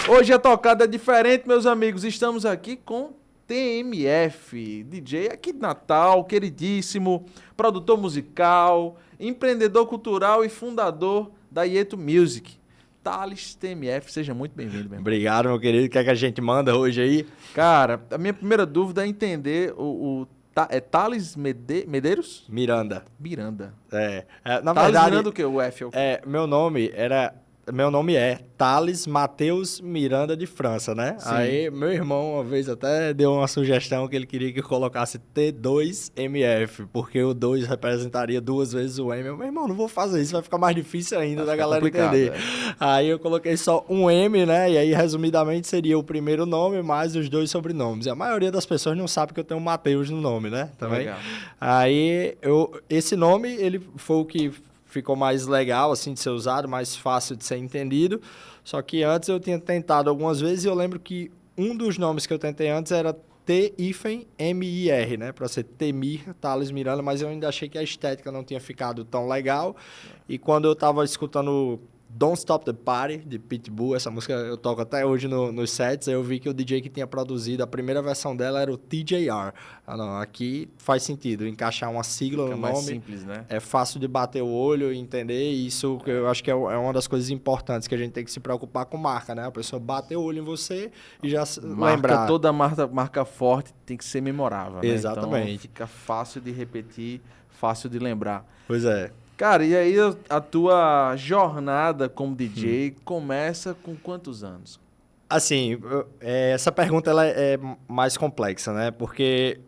Hoje a tocada é diferente, meus amigos. Estamos aqui com TMF, DJ aqui de Natal, queridíssimo, produtor musical, empreendedor cultural e fundador da Yeto Music. Thales TMF, seja muito bem-vindo, meu irmão. Obrigado, meu querido. O que é que a gente manda hoje aí? Cara, a minha primeira dúvida é entender é Thales Medeiros? Miranda. Miranda. Na Thales verdade, Miranda o quê? O F é o quê? meu nome é Thales Matheus Miranda de França, né? Sim. Aí, meu irmão, uma vez até deu uma sugestão que ele queria que eu colocasse T2MF, porque o 2 representaria 2 vezes o M. Meu irmão, não vou fazer isso, vai ficar mais difícil ainda da galera entender. Aí eu coloquei só um M, né? E aí, resumidamente, seria o primeiro nome mais os 2 sobrenomes. E a maioria das pessoas não sabe que eu tenho Matheus no nome, né? Também. Legal. Aí, esse nome, ele foi o que ficou mais legal, assim, de ser usado, mais fácil de ser entendido. Só que antes eu tinha tentado algumas vezes e eu lembro que um dos nomes que eu tentei antes era T-M-I-R, né? Para ser Temir Thales Miranda, mas eu ainda achei que a estética não tinha ficado tão legal. E quando eu tava escutando Don't Stop the Party, de Pitbull, essa música eu toco até hoje nos sets, aí eu vi que o DJ que tinha produzido, a primeira versão dela era o TJR. Ah, não, aqui faz sentido, encaixar uma sigla no nome. Mais simples, né? É fácil de bater o olho e entender, e isso eu acho que é uma das coisas importantes que a gente tem que se preocupar com marca, né? A pessoa bater o olho em você e já lembrar. Toda marca forte tem que ser memorável, né? Exatamente. Então fica fácil de repetir, fácil de lembrar. Pois é. Cara, e aí a tua jornada como DJ começa com quantos anos? Assim, essa pergunta ela é mais complexa, né? Porque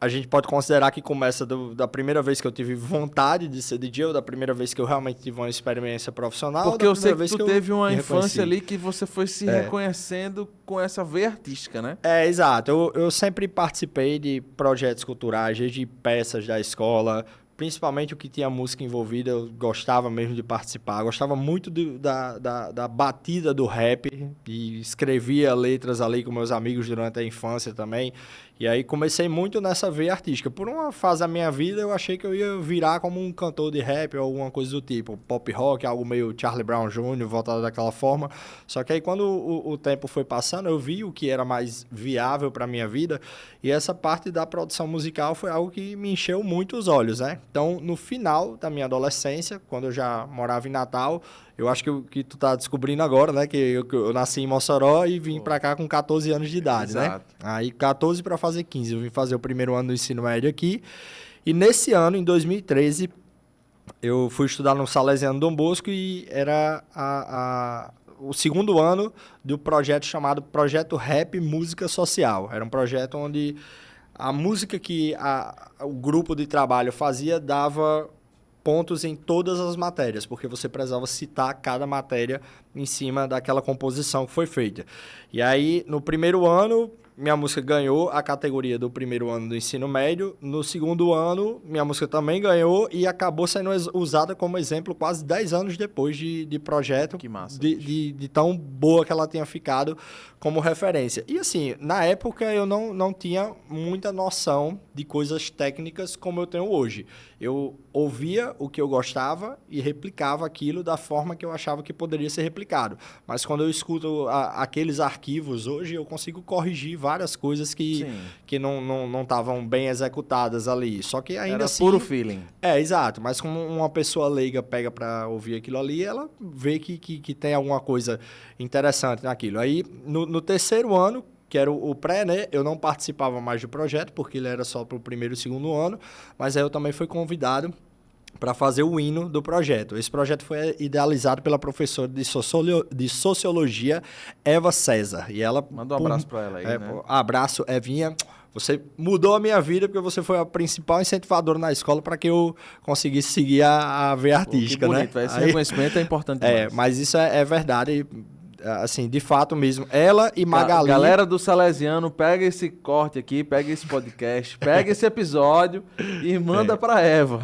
a gente pode considerar que começa da primeira vez que eu tive vontade de ser DJ ou da primeira vez que eu realmente tive uma experiência profissional. Porque eu sei que tu teve uma infância ali que você foi se É. reconhecendo com essa veia artística, né? Exato. Eu sempre participei de projetos culturais, desde peças da escola, principalmente o que tinha música envolvida, eu gostava mesmo de participar. Eu gostava muito da batida do rap e escrevia letras ali com meus amigos durante a infância também. E aí comecei muito nessa veia artística. Por uma fase da minha vida, eu achei que eu ia virar como um cantor de rap ou alguma coisa do tipo. Pop rock, algo meio Charlie Brown Jr., voltado daquela forma. Só que aí quando o tempo foi passando, eu vi o que era mais viável para minha vida. E essa parte da produção musical foi algo que me encheu muito os olhos, né? Então, no final da minha adolescência, quando eu já morava em Natal, eu acho que tu tá descobrindo agora, né? Que eu nasci em Mossoró e vim pra cá com 14 anos de idade, Exato. né? Aí 14 para fazer 15. Eu vim fazer o primeiro ano do ensino médio aqui. E nesse ano, em 2013, eu fui estudar no Salesiano Dom Bosco e era o segundo ano do projeto chamado Projeto Rap Música Social. Era um projeto onde a música que o grupo de trabalho fazia dava pontos em todas as matérias, porque você precisava citar cada matéria em cima daquela composição que foi feita. E aí, no primeiro ano, minha música ganhou a categoria do primeiro ano do ensino médio. No segundo ano, minha música também ganhou e acabou sendo usada como exemplo quase 10 anos depois de projeto. Que massa. De tão boa que ela tinha ficado como referência. E assim, na época eu não tinha muita noção de coisas técnicas como eu tenho hoje. Eu ouvia o que eu gostava e replicava aquilo da forma que eu achava que poderia ser replicado. Mas quando eu escuto aqueles arquivos hoje, eu consigo corrigir várias coisas que não estavam bem executadas ali. Só que ainda Era assim... puro feeling. Exato. Mas como uma pessoa leiga pega para ouvir aquilo ali, ela vê que tem alguma coisa interessante naquilo. Aí, no terceiro ano, que era o pré, né? Eu não participava mais do projeto, porque ele era só para o primeiro e segundo ano, mas aí eu também fui convidado para fazer o hino do projeto. Esse projeto foi idealizado pela professora de Sociologia, Eva César. E ela... Manda um abraço para ela aí, né? Abraço, Evinha. Você mudou a minha vida porque você foi a principal incentivadora na escola para que eu conseguisse seguir a veia artística, que bonito, né? Esse reconhecimento é importante demais. Mas isso é verdade. Assim, de fato mesmo. Ela e Magali... Galera do Salesiano, pega esse corte aqui, pega esse podcast, pega esse episódio e manda pra Eva.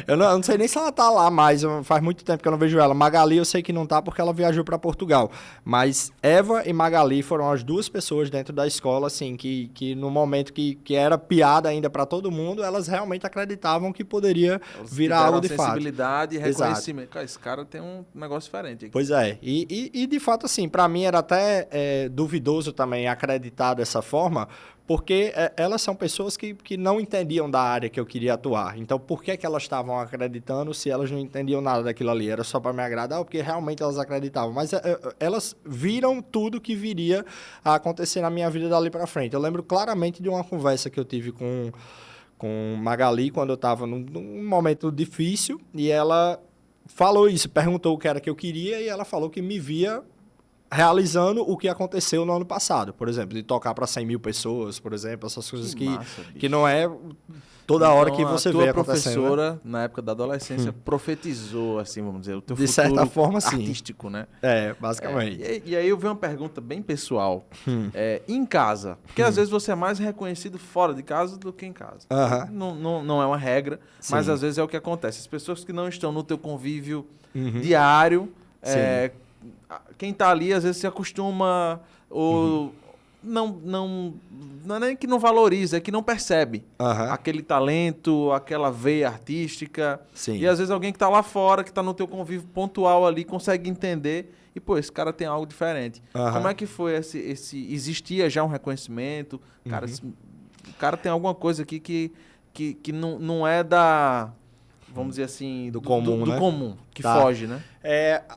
Eu não sei nem se ela tá lá mais, faz muito tempo que eu não vejo ela. Magali eu sei que não tá porque ela viajou para Portugal. Mas Eva e Magali foram as duas pessoas dentro da escola, assim, que no momento que era piada ainda para todo mundo, elas realmente acreditavam que poderia virar algo de fato. Sensibilidade e reconhecimento. Cara, esse cara tem um negócio diferente aqui. Pois é. E de fato, assim, para mim era até duvidoso também acreditar dessa forma, porque elas são pessoas que não entendiam da área que eu queria atuar. Então, por que elas estavam acreditando se elas não entendiam nada daquilo ali? Era só para me agradar ou porque realmente elas acreditavam? Mas elas viram tudo que viria a acontecer na minha vida dali para frente. Eu lembro claramente de uma conversa que eu tive com Magali quando eu estava num momento difícil e ela falou isso, perguntou o que era que eu queria e ela falou que me via realizando o que aconteceu no ano passado, por exemplo, de tocar para 100 mil pessoas, por exemplo, essas coisas que não é toda hora que você vê acontecendo. A tua professora, na época da adolescência, profetizou, assim, vamos dizer, o teu de futuro certa forma, sim. artístico, né? Basicamente. E aí eu vi uma pergunta bem pessoal. Em casa, porque às vezes você é mais reconhecido fora de casa do que em casa. Não é uma regra, mas às vezes é o que acontece. As pessoas que não estão no teu convívio diário, quem está ali às vezes se acostuma ou não é nem que não valoriza, é que não percebe aquele talento, aquela veia artística. Sim. E às vezes alguém que está lá fora, que está no teu convívio pontual ali, consegue entender e, pô, esse cara tem algo diferente. Como é que foi existia já um reconhecimento? Cara, o cara tem alguma coisa aqui que não é da... Vamos dizer assim, do comum, né? Comum, que foge, né?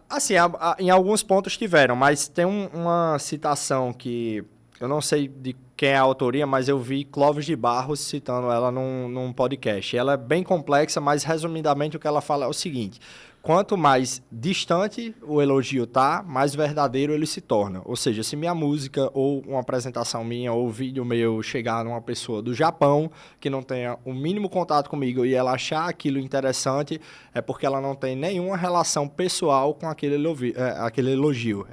Assim, em alguns pontos tiveram, mas tem uma citação que eu não sei de quem é a autoria, mas eu vi Clóvis de Barros citando ela num podcast. Ela é bem complexa, mas resumidamente o que ela fala é o seguinte: quanto mais distante o elogio tá, mais verdadeiro ele se torna. Ou seja, se minha música ou uma apresentação minha ou vídeo meu chegar numa pessoa do Japão que não tenha o mínimo contato comigo e ela achar aquilo interessante, é porque ela não tem nenhuma relação pessoal com aquele elogio.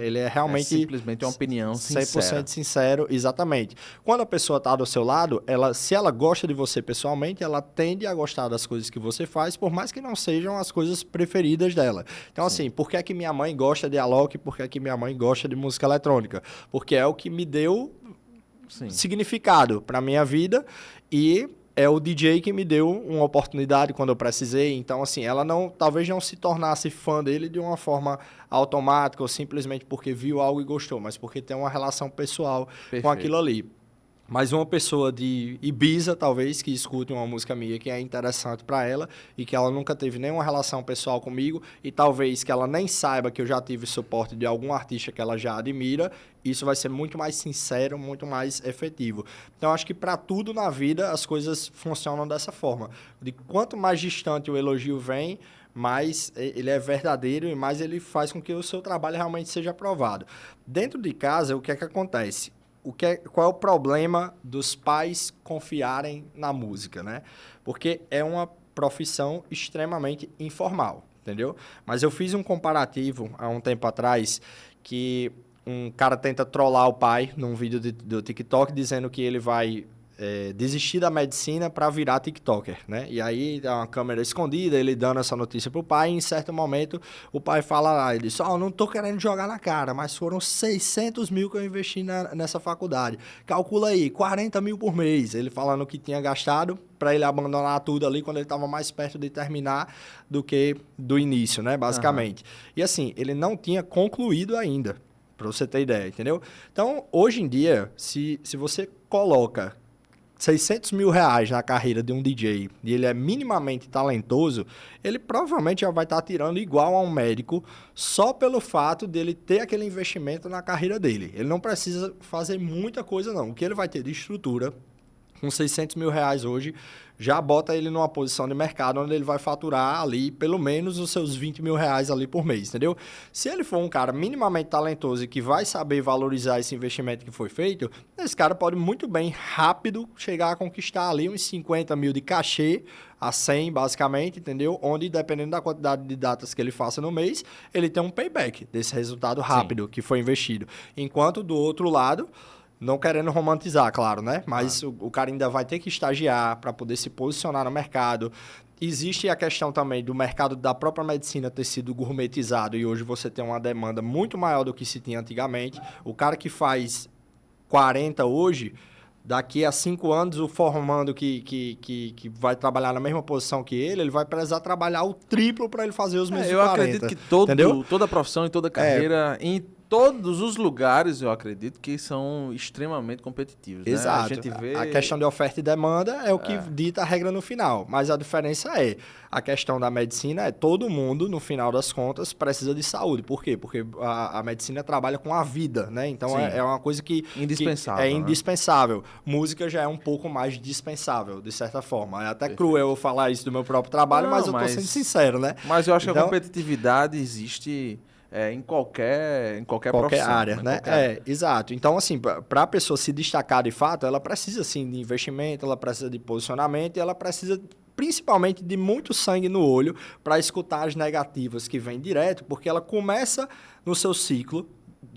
Ele é realmente... simplesmente uma opinião 100% sincero, exatamente. Quando a pessoa está do seu lado, se ela gosta de você pessoalmente, ela tende a gostar das coisas que você faz, por mais que não sejam as coisas preferidas dela. Então, assim, por que é que minha mãe gosta de Alok? Por que é que minha mãe gosta de música eletrônica? Porque é o que me deu significado para minha vida e é o DJ que me deu uma oportunidade quando eu precisei. Então, assim, ela talvez não se tornasse fã dele de uma forma automática ou simplesmente porque viu algo e gostou, mas porque tem uma relação pessoal com aquilo ali. Mas uma pessoa de Ibiza, talvez, que escute uma música minha que é interessante para ela e que ela nunca teve nenhuma relação pessoal comigo e talvez que ela nem saiba que eu já tive suporte de algum artista que ela já admira, isso vai ser muito mais sincero, muito mais efetivo. Então, acho que para tudo na vida as coisas funcionam dessa forma. De quanto mais distante o elogio vem, mais ele é verdadeiro e mais ele faz com que o seu trabalho realmente seja aprovado. Dentro de casa, o que é que acontece? Qual é o problema dos pais confiarem na música, né? Porque é uma profissão extremamente informal, entendeu? Mas eu fiz um comparativo há um tempo atrás que um cara tenta trollar o pai num vídeo do TikTok dizendo que ele vai desistir da medicina para virar TikToker, né? E aí é uma câmera escondida, ele dando essa notícia pro pai, e em certo momento o pai fala ele diz, não tô querendo jogar na cara, mas foram 600 mil que eu investi nessa faculdade. Calcula aí, 40 mil por mês. Ele falando que tinha gastado para ele abandonar tudo ali quando ele estava mais perto de terminar do que do início, né? Basicamente. E assim, ele não tinha concluído ainda, para você ter ideia, entendeu? Então, hoje em dia, se você coloca 600 mil reais na carreira de um DJ e ele é minimamente talentoso, ele provavelmente já vai estar tirando igual a um médico só pelo fato dele ter aquele investimento na carreira dele. Ele não precisa fazer muita coisa, não. O que ele vai ter de estrutura, com 600 mil reais hoje, já bota ele numa posição de mercado onde ele vai faturar ali pelo menos os seus 20 mil reais ali por mês, entendeu? Se ele for um cara minimamente talentoso e que vai saber valorizar esse investimento que foi feito, esse cara pode muito bem, rápido, chegar a conquistar ali uns 50 mil de cachê a 100, basicamente, entendeu? Onde, dependendo da quantidade de datas que ele faça no mês, ele tem um payback desse resultado rápido que foi investido. Enquanto, do outro lado, não querendo romantizar, claro, né? Mas o cara ainda vai ter que estagiar para poder se posicionar no mercado. Existe a questão também do mercado da própria medicina ter sido gourmetizado e hoje você tem uma demanda muito maior do que se tinha antigamente. O cara que faz 40 hoje, daqui a 5 anos, o formando que vai trabalhar na mesma posição que ele vai precisar trabalhar o triplo para ele fazer os mesmos 40. Eu acredito que toda profissão e toda carreira, todos os lugares, eu acredito, que são extremamente competitivos. Exato. Né? A gente vê... A questão de oferta e demanda é o que dita a regra no final. Mas a diferença a questão da medicina todo mundo, no final das contas, precisa de saúde. Por quê? Porque a medicina trabalha com a vida, né? Então é uma coisa que... Indispensável. É indispensável. Música já é um pouco mais dispensável, de certa forma. É até cruel eu falar isso do meu próprio trabalho, mas eu tô sendo sincero, né? Mas eu acho que a competitividade existe... em qualquer profissão, área, né? Exato. Então, assim, para a pessoa se destacar de fato, ela precisa, sim, de investimento, ela precisa de posicionamento e ela precisa, principalmente, de muito sangue no olho para escutar as negativas que vêm direto, porque ela começa no seu ciclo,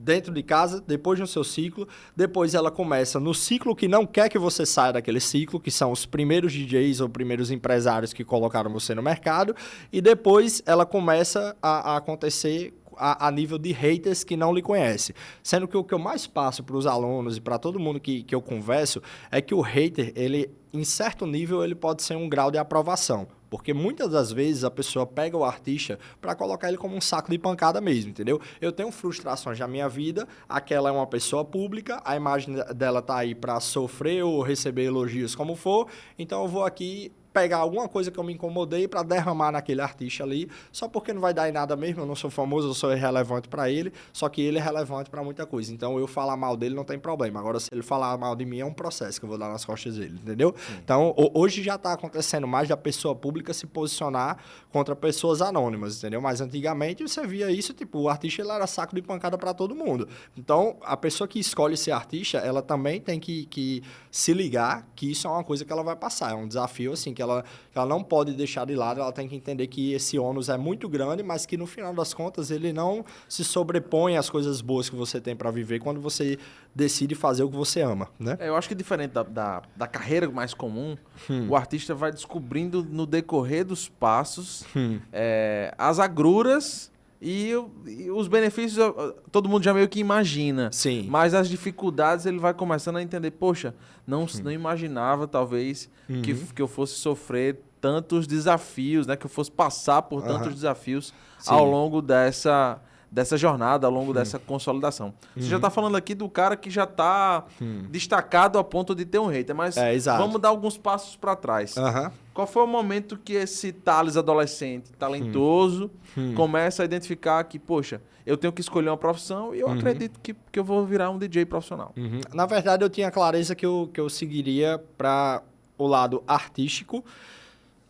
dentro de casa, depois no seu ciclo, depois ela começa no ciclo que não quer que você saia daquele ciclo, que são os primeiros DJs ou primeiros empresários que colocaram você no mercado, e depois ela começa a acontecer a nível de haters que não lhe conhece. Sendo que o que eu mais passo para os alunos e para todo mundo que eu converso é que o hater, ele, em certo nível, ele pode ser um grau de aprovação. Porque muitas das vezes a pessoa pega o artista para colocar ele como um saco de pancada mesmo, entendeu? Eu tenho frustrações na minha vida, aquela é uma pessoa pública, a imagem dela tá aí para sofrer ou receber elogios como for, então eu vou aqui pegar alguma coisa que eu me incomodei para derramar naquele artista ali, só porque não vai dar em nada mesmo, eu não sou famoso, eu sou irrelevante para ele, só que ele é relevante para muita coisa. Então, eu falar mal dele não tem problema. Agora, se ele falar mal de mim, é um processo que eu vou dar nas costas dele, entendeu? Sim. Então, hoje já está acontecendo mais da pessoa pública se posicionar contra pessoas anônimas, entendeu? Mas antigamente você via isso, tipo, o artista ele era saco de pancada para todo mundo. Então, a pessoa que escolhe ser artista, ela também tem que se ligar que isso é uma coisa que ela vai passar. É um desafio, assim, que ela não pode deixar de lado, ela tem que entender que esse ônus é muito grande, mas que no final das contas ele não se sobrepõe às coisas boas que você tem para viver quando você decide fazer o que você ama, né? Eu acho que diferente da carreira mais comum, o artista vai descobrindo no decorrer dos passos as agruras e os benefícios todo mundo já meio que imagina. Sim. Mas as dificuldades ele vai começando a entender, poxa, não imaginava talvez que eu fosse sofrer tantos desafios, né? Que eu fosse passar por tantos desafios ao longo dessa jornada, ao longo dessa consolidação. Você já está falando aqui do cara que já está destacado a ponto de ter um hater, mas vamos dar alguns passos para trás. Qual foi o momento que esse Thales adolescente, talentoso, começa a identificar que, poxa, eu tenho que escolher uma profissão e eu acredito que eu vou virar um DJ profissional? Na verdade, eu tinha clareza que eu seguiria para o lado artístico,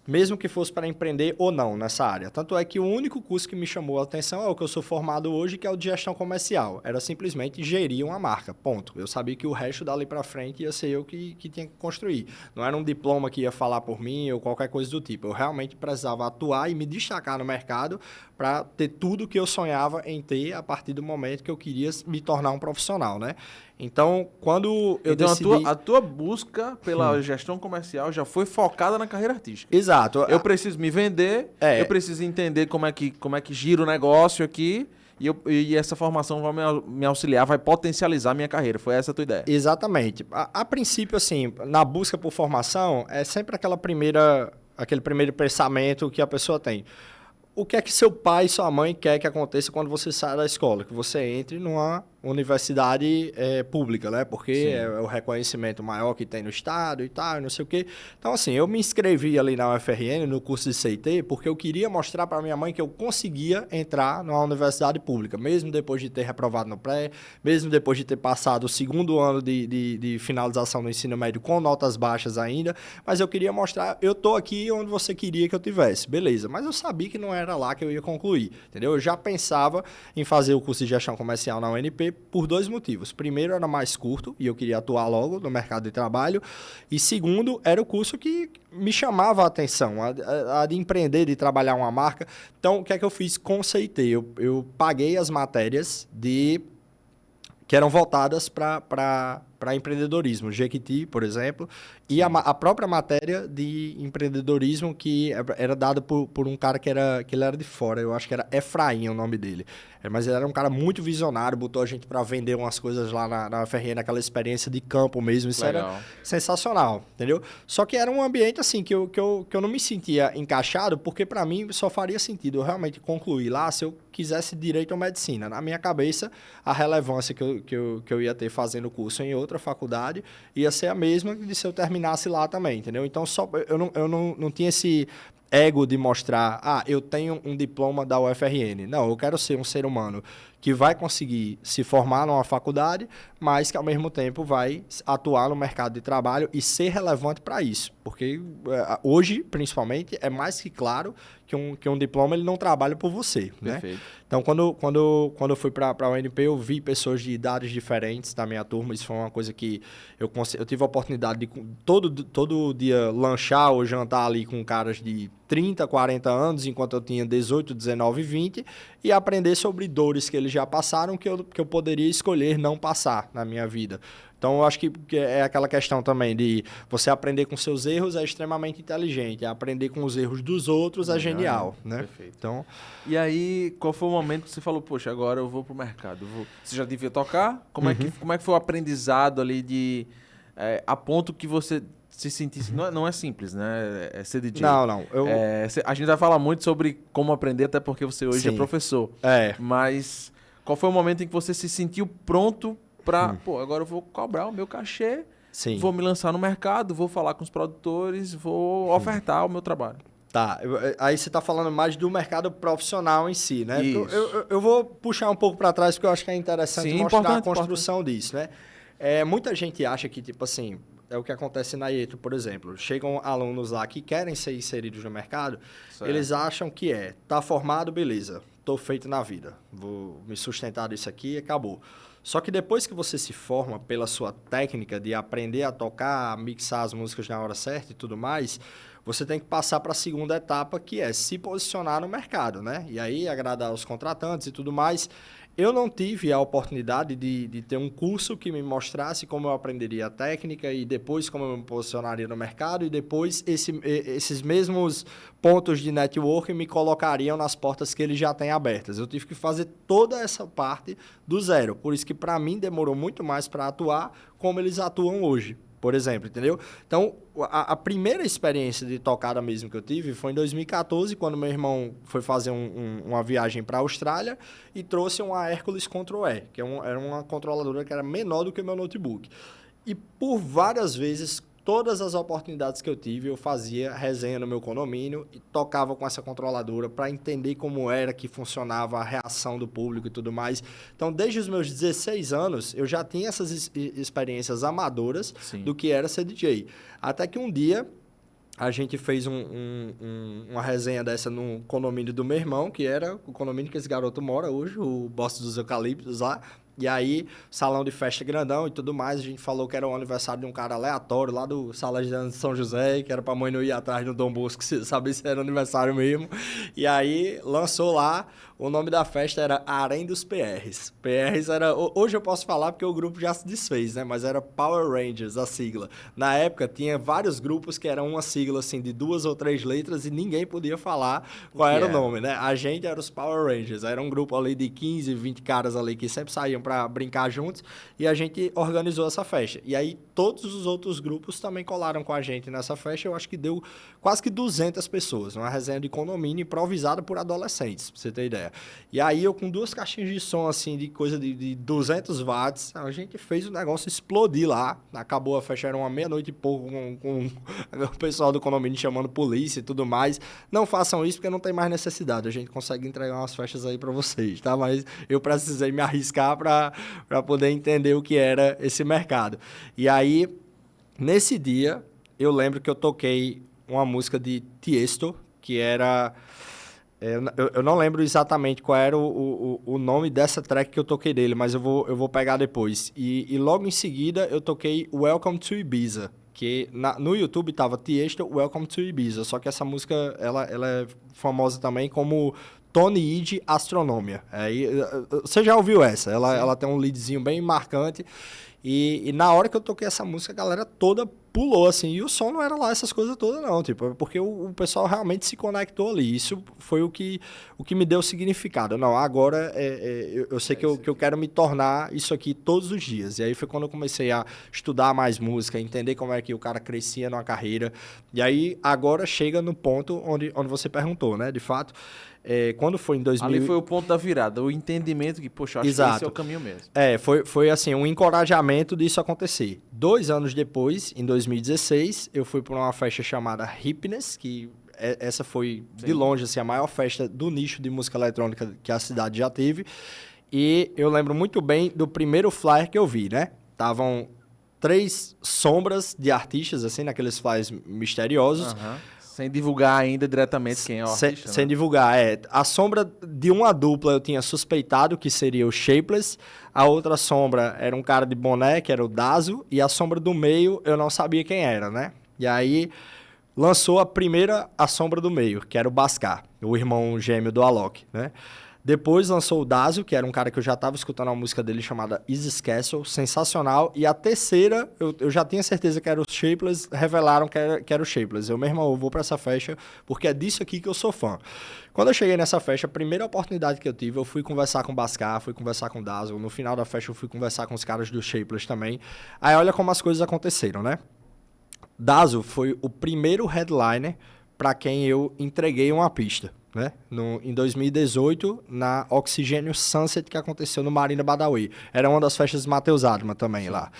mesmo que fosse para empreender ou não nessa área. Tanto é que o único curso que me chamou a atenção é o que eu sou formado hoje, que é o de gestão comercial. Era simplesmente gerir uma marca, ponto. Eu sabia que o resto dali para frente ia ser eu que tinha que construir. Não era um diploma que ia falar por mim ou qualquer coisa do tipo. Eu realmente precisava atuar e me destacar no mercado para ter tudo que eu sonhava em ter a partir do momento que eu queria me tornar um profissional, né? Então, quando eu decidi... a tua busca pela gestão comercial já foi focada na carreira artística. Exato. Eu preciso me vender, eu preciso entender como é que gira o negócio aqui, e essa formação vai me auxiliar, vai potencializar a minha carreira. Foi essa a tua ideia? Exatamente. A princípio, assim, na busca por formação, é sempre aquele primeiro pensamento que a pessoa tem. O que é que seu pai e sua mãe quer que aconteça quando você sai da escola? Que você entre numa universidade pública, né? Porque é o reconhecimento maior que tem no estado e tal, não sei o quê. Então, assim, eu me inscrevi ali na UFRN, no curso de CIT, porque eu queria mostrar para minha mãe que eu conseguia entrar numa universidade pública, mesmo depois de ter reprovado no pré, mesmo depois de ter passado o segundo ano de finalização do ensino médio com notas baixas ainda, mas eu queria mostrar, eu tô aqui onde você queria que eu tivesse, beleza. Mas eu sabia que não era lá que eu ia concluir, entendeu? Eu já pensava em fazer o curso de gestão comercial na UNP por dois motivos. Primeiro, era mais curto e eu queria atuar logo no mercado de trabalho. E segundo, era o curso que me chamava a atenção, a de empreender, de trabalhar uma marca. Então, o que é que eu fiz com o CIT? Eu paguei as matérias que eram voltadas para para empreendedorismo, Jequiti, por exemplo, e a própria matéria de empreendedorismo que era dada por um cara que ele era de fora, eu acho que era Efraim o nome dele. Mas ele era um cara muito visionário, botou a gente para vender umas coisas lá na UFRN, aquela experiência de campo mesmo, isso Legal. era sensacional, entendeu? Só que era um ambiente assim que eu não me sentia encaixado, porque para mim só faria sentido eu realmente concluir lá se eu quisesse direito ou medicina. Na minha cabeça, a relevância que eu ia ter fazendo o curso em outra faculdade ia ser a mesma de se eu terminasse lá também, entendeu? Então, eu não tinha esse ego de mostrar, eu tenho um diploma da UFRN. Não, eu quero ser um ser humano que vai conseguir se formar numa faculdade, mas que ao mesmo tempo vai atuar no mercado de trabalho e ser relevante para isso. Porque hoje, principalmente, é mais que claro que um diploma ele não trabalha por você. Perfeito. Né? Então, quando eu fui para a UNP, eu vi pessoas de idades diferentes da minha turma. Isso foi uma coisa que eu tive a oportunidade de todo dia lanchar ou jantar ali com caras de 30, 40 anos, enquanto eu tinha 18, 19, 20, e aprender sobre dores que eles já passaram que eu poderia escolher não passar na minha vida. Então, eu acho que é aquela questão também de você aprender com seus erros é extremamente inteligente, aprender com os erros dos outros é genial, né? Perfeito. Então, e aí, qual foi o momento que você falou, poxa, agora eu vou pro mercado? Você já devia tocar? Como é que foi o aprendizado ali a ponto que você se sentisse... Não é simples, né? É ser DJ. Não. A gente vai falar muito sobre como aprender, até porque você hoje é professor. Mas qual foi o momento em que você se sentiu pronto para... Pô, agora eu vou cobrar o meu cachê, vou me lançar no mercado, vou falar com os produtores, vou ofertar o meu trabalho. Tá, aí você está falando mais do mercado profissional em si, né? Isso. Eu vou puxar um pouco para trás, porque eu acho que é interessante mostrar a construção disso, né? Muita gente acha que, tipo assim, é o que acontece na IETRO, por exemplo. Chegam alunos lá que querem ser inseridos no mercado, eles acham que tá formado, beleza, tô feito na vida, vou me sustentar disso aqui e acabou. Só que depois que você se forma pela sua técnica de aprender a tocar, a mixar as músicas na hora certa e tudo mais, você tem que passar para a segunda etapa, que é se posicionar no mercado, né? E aí agradar os contratantes e tudo mais. Eu não tive a oportunidade de ter um curso que me mostrasse como eu aprenderia a técnica e depois como eu me posicionaria no mercado e depois esses mesmos pontos de networking me colocariam nas portas que ele já tem abertas. Eu tive que fazer toda essa parte do zero. Por isso que para mim demorou muito mais para atuar como eles atuam hoje. Por exemplo, entendeu? Então, a primeira experiência de tocada mesmo que eu tive foi em 2014, quando meu irmão foi fazer uma viagem para a Austrália e trouxe uma Hercules Control-E, que era uma controladora que era menor do que o meu notebook. E por várias vezes, todas as oportunidades que eu tive, eu fazia resenha no meu condomínio e tocava com essa controladora para entender como era que funcionava a reação do público e tudo mais. Então, desde os meus 16 anos, eu já tinha essas experiências amadoras do que era ser DJ. Até que um dia, a gente fez uma resenha dessa no condomínio do meu irmão, que era o condomínio que esse garoto mora hoje, o Bosque dos Eucaliptos lá. E aí, salão de festa grandão e tudo mais, a gente falou que era o aniversário de um cara aleatório lá do Salesiano de São José, que era pra mãe não ir atrás do Dom Bosco, saber se era aniversário mesmo. E aí, lançou lá, o nome da festa era Harém dos PRs. PRs era... Hoje eu posso falar porque o grupo já se desfez, né? Mas era Power Rangers, a sigla. Na época, tinha vários grupos que eram uma sigla, assim, de 2 ou 3 letras e ninguém podia falar qual era o nome, né? A gente era os Power Rangers. Era um grupo ali de 15, 20 caras ali que sempre saíam para brincar juntos, e a gente organizou essa festa. E aí, todos os outros grupos também colaram com a gente nessa festa. Eu acho que deu quase que 200 pessoas, uma resenha de condomínio improvisada por adolescentes, pra você ter ideia. E aí, eu com 2 caixinhas de som, assim, de coisa de 200 watts, a gente fez o negócio explodir lá. Acabou a festa, era uma meia-noite e pouco, com o pessoal do condomínio chamando polícia e tudo mais. Não façam isso, porque não tem mais necessidade. A gente consegue entregar umas festas aí pra vocês, tá? Mas eu precisei me arriscar para poder entender o que era esse mercado. E aí, nesse dia, eu lembro que eu toquei uma música de Tiesto, que era... Eu não lembro exatamente qual era o nome dessa track que eu toquei dele, mas eu vou pegar depois. E logo em seguida, eu toquei Welcome to Ibiza, que no YouTube tava Tiesto, Welcome to Ibiza, só que essa música, ela é famosa também como... Tony Ide Astronomia. Você já ouviu essa? Ela tem um leadzinho bem marcante. E na hora que eu toquei essa música, a galera toda pulou, assim. E o som não era lá essas coisas todas, não. Tipo, porque o pessoal realmente se conectou ali. Isso foi o que me deu significado. Não, agora eu sei que eu quero me tornar isso aqui todos os dias. E aí foi quando eu comecei a estudar mais música, entender como é que o cara crescia numa carreira. E aí agora chega no ponto onde você perguntou, né? De fato, quando foi em 2000... Ali foi o ponto da virada, o entendimento que, poxa, acho que esse é o caminho mesmo. Foi assim, um encorajamento disso acontecer. 2 anos depois, em 2016, eu fui para uma festa chamada Happiness, que essa foi, de longe, assim, a maior festa do nicho de música eletrônica que a cidade já teve. E eu lembro muito bem do primeiro flyer que eu vi, né? Estavam 3 sombras de artistas, assim, naqueles flyers misteriosos. Sem divulgar ainda diretamente quem é o artista. Sem divulgar, A sombra de uma dupla eu tinha suspeitado que seria o Shapeless. A outra sombra era um cara de boné, que era o Dazo. E a sombra do meio eu não sabia quem era, né? E aí lançou a sombra do meio, que era o Bascar, o irmão gêmeo do Alok, né? Depois lançou o Dazo, que era um cara que eu já estava escutando uma música dele chamada Isis Castle, sensacional. E a terceira, eu já tinha certeza que era o Shapeless, revelaram que era o Shapeless. Eu mesmo vou para essa festa, porque é disso aqui que eu sou fã. Quando eu cheguei nessa festa, a primeira oportunidade que eu tive, eu fui conversar com o Bascar, fui conversar com o Dazo. No final da festa, eu fui conversar com os caras do Shapeless também. Aí olha como as coisas aconteceram, né? Dazo foi o primeiro headliner para quem eu entreguei uma pista, né? Em 2018, na Oxigênio Sunset, que aconteceu no Marina Badawi. Era uma das festas de Matheus Adma também lá.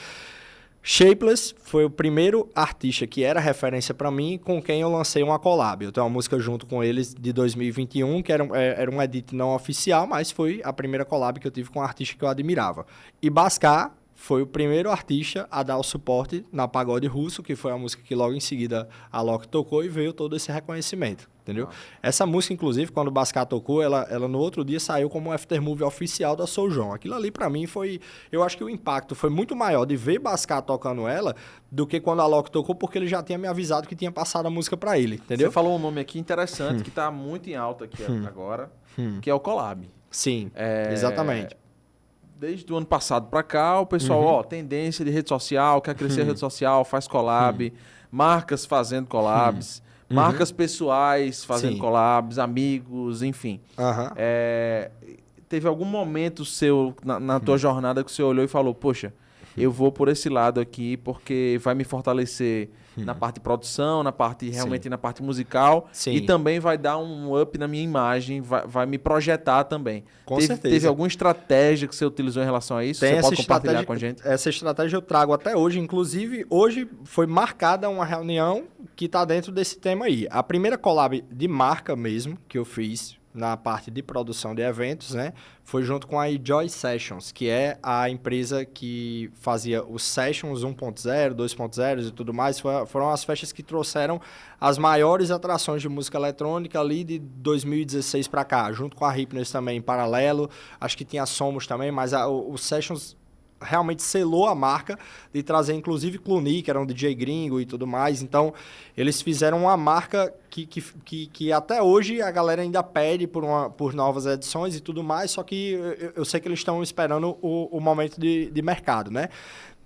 Shapeless foi o primeiro artista que era referência para mim, com quem eu lancei uma collab. Eu tenho uma música junto com eles de 2021, que era um edit não oficial, mas foi a primeira collab que eu tive com um artista que eu admirava. E Bascar foi o primeiro artista a dar o suporte na Pagode Russo, que foi a música que logo em seguida a Loki tocou e veio todo esse reconhecimento, entendeu? Essa música, inclusive, quando o Bascar tocou, ela no outro dia saiu como um aftermovie oficial da Soul João. Aquilo ali, pra mim, foi... Eu acho que o impacto foi muito maior de ver Bascar tocando ela do que quando a Loki tocou, porque ele já tinha me avisado que tinha passado a música pra ele, entendeu? Você falou um nome aqui interessante, que tá muito em alta aqui agora, que é o collab. Sim, exatamente. Desde o ano passado para cá, o pessoal, tendência de rede social, quer crescer a rede social, faz collab, marcas fazendo collabs, marcas pessoais fazendo collabs, amigos, enfim. Teve algum momento seu, na tua jornada, que você olhou e falou, poxa, eu vou por esse lado aqui porque vai me fortalecer na parte de produção, na parte realmente na parte musical e também vai dar um up na minha imagem, vai me projetar também. Com certeza. Teve alguma estratégia que você utilizou em relação a isso? Você pode compartilhar com a gente? Essa estratégia eu trago até hoje. Inclusive, hoje foi marcada uma reunião que está dentro desse tema aí. A primeira collab de marca mesmo que eu fiz na parte de produção de eventos, né? Foi junto com a Enjoy Sessions, que é a empresa que fazia os Sessions 1.0, 2.0 e tudo mais. Foram as festas que trouxeram as maiores atrações de música eletrônica ali de 2016 para cá, junto com a Happiness também em paralelo. Acho que tinha a Somos também, mas os Sessions realmente selou a marca de trazer, inclusive, Cluny, que era um DJ gringo e tudo mais. Então, eles fizeram uma marca que até hoje a galera ainda pede por novas edições e tudo mais, só que eu sei que eles estão esperando o momento de mercado, né?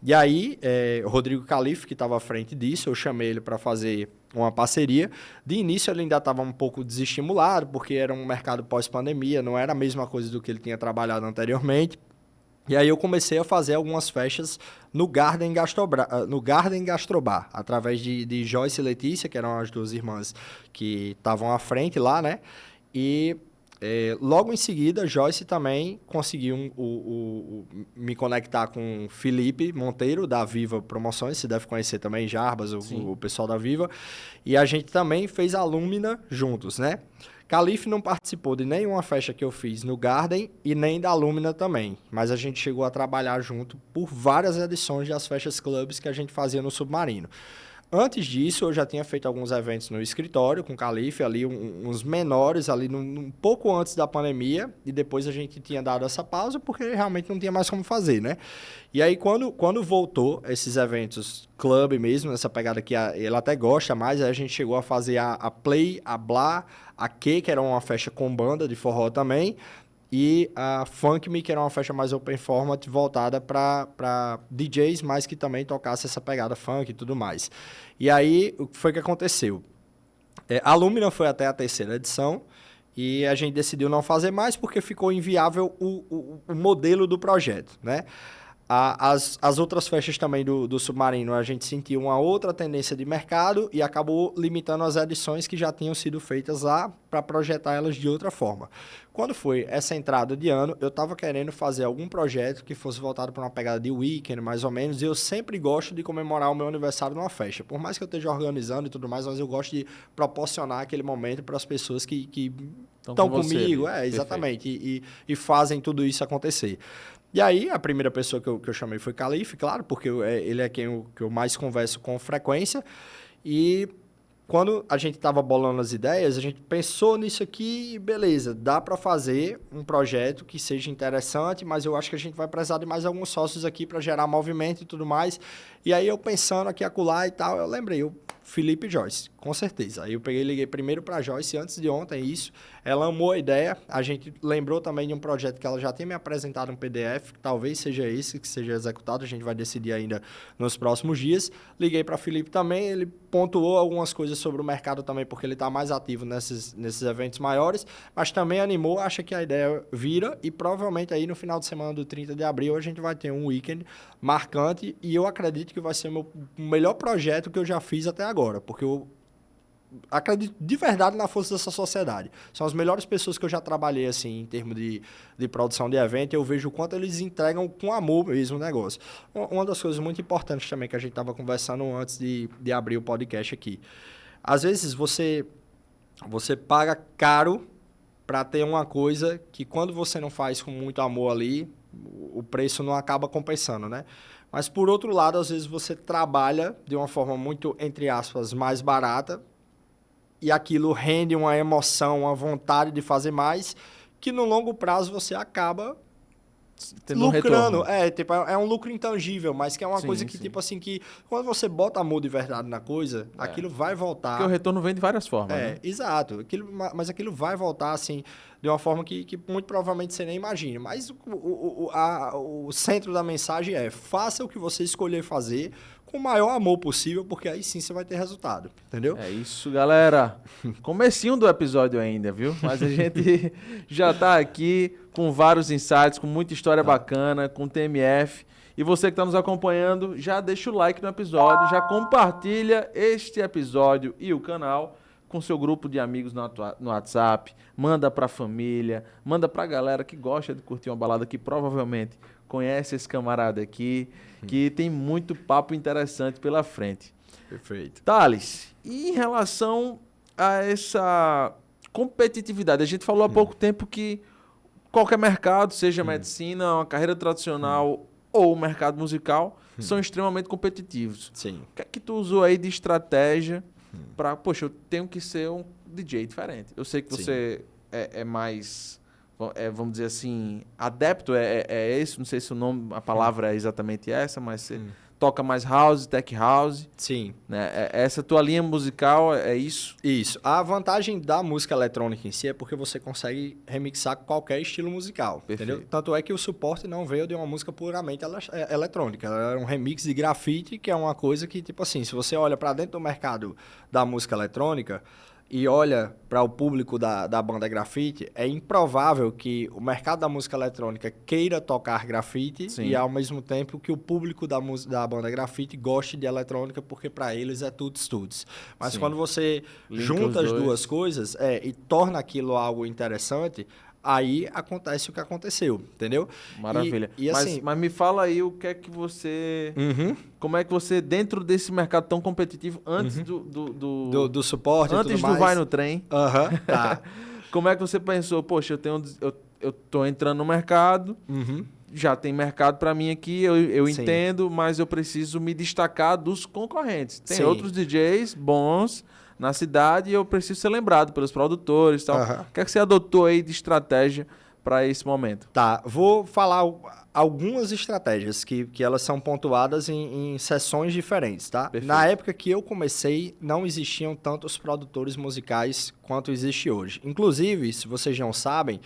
E aí, o Rodrigo Calife, que estava à frente disso, eu chamei ele para fazer uma parceria. De início, ele ainda estava um pouco desestimulado, porque era um mercado pós-pandemia, não era a mesma coisa do que ele tinha trabalhado anteriormente. E aí eu comecei a fazer algumas festas no Garden Gastrobar, através de Joyce e Letícia, que eram as duas irmãs que estavam à frente lá, né? E logo em seguida, Joyce também conseguiu me conectar com Felipe Monteiro, da Viva Promoções, você deve conhecer também, Jarbas, o pessoal da Viva. E a gente também fez a Lumina juntos, né? Calife não participou de nenhuma festa que eu fiz no Garden e nem da Lumina também, mas a gente chegou a trabalhar junto por várias edições das festas clubs que a gente fazia no Submarino. Antes disso, eu já tinha feito alguns eventos no escritório com o Calife, ali uns menores, ali um pouco antes da pandemia, e depois a gente tinha dado essa pausa porque realmente não tinha mais como fazer, né? E aí, quando voltou esses eventos club mesmo, essa pegada que ele até gosta mais, aí a gente chegou a fazer a Play, a Blá, a Que era uma festa com banda de forró também, e a Funk Me, que era uma festa mais open format voltada para DJs, mas que também tocasse essa pegada funk e tudo mais. E aí, o que foi que aconteceu? A Lumina foi até a 3ª edição e a gente decidiu não fazer mais porque ficou inviável o modelo do projeto, né? As outras festas também do Submarino, a gente sentiu uma outra tendência de mercado e acabou limitando as edições que já tinham sido feitas lá para projetar elas de outra forma. Quando foi essa entrada de ano, eu estava querendo fazer algum projeto que fosse voltado para uma pegada de weekend, mais ou menos, e eu sempre gosto de comemorar o meu aniversário numa festa. Por mais que eu esteja organizando e tudo mais, mas eu gosto de proporcionar aquele momento para as pessoas que estão comigo. Exatamente, e fazem tudo isso acontecer. E aí, a primeira pessoa que eu chamei foi Calife, claro, porque ele é que eu mais converso com frequência. E quando a gente estava bolando as ideias, a gente pensou nisso aqui e beleza, dá para fazer um projeto que seja interessante, mas eu acho que a gente vai precisar de mais alguns sócios aqui para gerar movimento e tudo mais. E aí eu pensando aqui, acolá e tal, eu lembrei, Felipe e Joyce, com certeza. Aí eu peguei e liguei primeiro para a Joyce, antes de ontem, isso. Ela amou a ideia. A gente lembrou também de um projeto que ela já tinha me apresentado um PDF, que talvez seja esse que seja executado. A gente vai decidir ainda nos próximos dias. Liguei para Felipe também, ele pontuou algumas coisas sobre o mercado também, porque ele está mais ativo nesses eventos maiores, mas também animou, acha que a ideia vira e provavelmente aí no final de semana do 30 de abril a gente vai ter um weekend marcante e eu acredito que vai ser o melhor projeto que eu já fiz até agora, porque eu acredito de verdade na força dessa sociedade. São as melhores pessoas que eu já trabalhei, assim, em termos de produção de evento, e eu vejo o quanto eles entregam com amor mesmo o negócio. Uma das coisas muito importantes também que a gente estava conversando antes de abrir o podcast aqui. Às vezes você paga caro para ter uma coisa que quando você não faz com muito amor ali, o preço não acaba compensando, né? Mas, por outro lado, às vezes você trabalha de uma forma muito, entre aspas, mais barata, e aquilo rende uma emoção, uma vontade de fazer mais, que no longo prazo você acaba tendo lucrando. Um Tipo, é um lucro intangível, mas que é uma sim, coisa que, sim. tipo assim, que quando você bota amor de verdade na coisa, aquilo vai voltar. Porque o retorno vem de várias formas, né? Exato. Mas aquilo vai voltar, assim, de uma forma que muito provavelmente você nem imagina. Mas o centro da mensagem é: faça o que você escolher fazer com o maior amor possível, porque aí sim você vai ter resultado, entendeu? É isso, galera. Comecinho do episódio ainda, viu? Mas a gente já tá aqui com vários insights, com muita história bacana, com TMF. E você que está nos acompanhando, já deixa o like no episódio, já compartilha este episódio e o canal com seu grupo de amigos no WhatsApp, manda para a família, manda para a galera que gosta de curtir uma balada, que provavelmente conhece esse camarada aqui, que tem muito papo interessante pela frente. Perfeito. Thales, e em relação a essa competitividade, a gente falou há pouco tempo que qualquer mercado, seja medicina, uma carreira tradicional ou o mercado musical, são extremamente competitivos. Sim. O que é que tu usou aí de estratégia para, poxa, eu tenho que ser um DJ diferente? Eu sei que você é mais, vamos dizer assim, adepto, é esse, não sei se o nome, a palavra é exatamente essa, mas você toca mais house, tech house. Sim. Né? Essa tua linha musical é isso? Isso. A vantagem da música eletrônica em si é porque você consegue remixar qualquer estilo musical, entendeu? Tanto é que o suporte não veio de uma música puramente eletrônica. Ela era um remix de grafite, que é uma coisa que, tipo assim, se você olha para dentro do mercado da música eletrônica e olha para o público da banda grafite, é improvável que o mercado da música eletrônica queira tocar grafite e, ao mesmo tempo, que o público da banda grafite goste de eletrônica, porque para eles é tudo estudos. Mas quando você junta as duas coisas e torna aquilo algo interessante, aí acontece o que aconteceu, entendeu? Maravilha. E assim, mas me fala aí o que é que você... Como é que você, dentro desse mercado tão competitivo, antes do suporte antes e tudo do mais... Vai no Trem, tá. Como é que você pensou, poxa, eu tô entrando no mercado, já tem mercado para mim aqui, eu entendo, mas eu preciso me destacar dos concorrentes. Tem outros DJs bons na cidade e eu preciso ser lembrado pelos produtores e tal. O que é que você adotou aí de estratégia para esse momento? Tá, vou falar algumas estratégias que elas são pontuadas em sessões diferentes, tá? Perfeito. Na época que eu comecei, não existiam tantos produtores musicais quanto existe hoje. Inclusive, se vocês não sabem,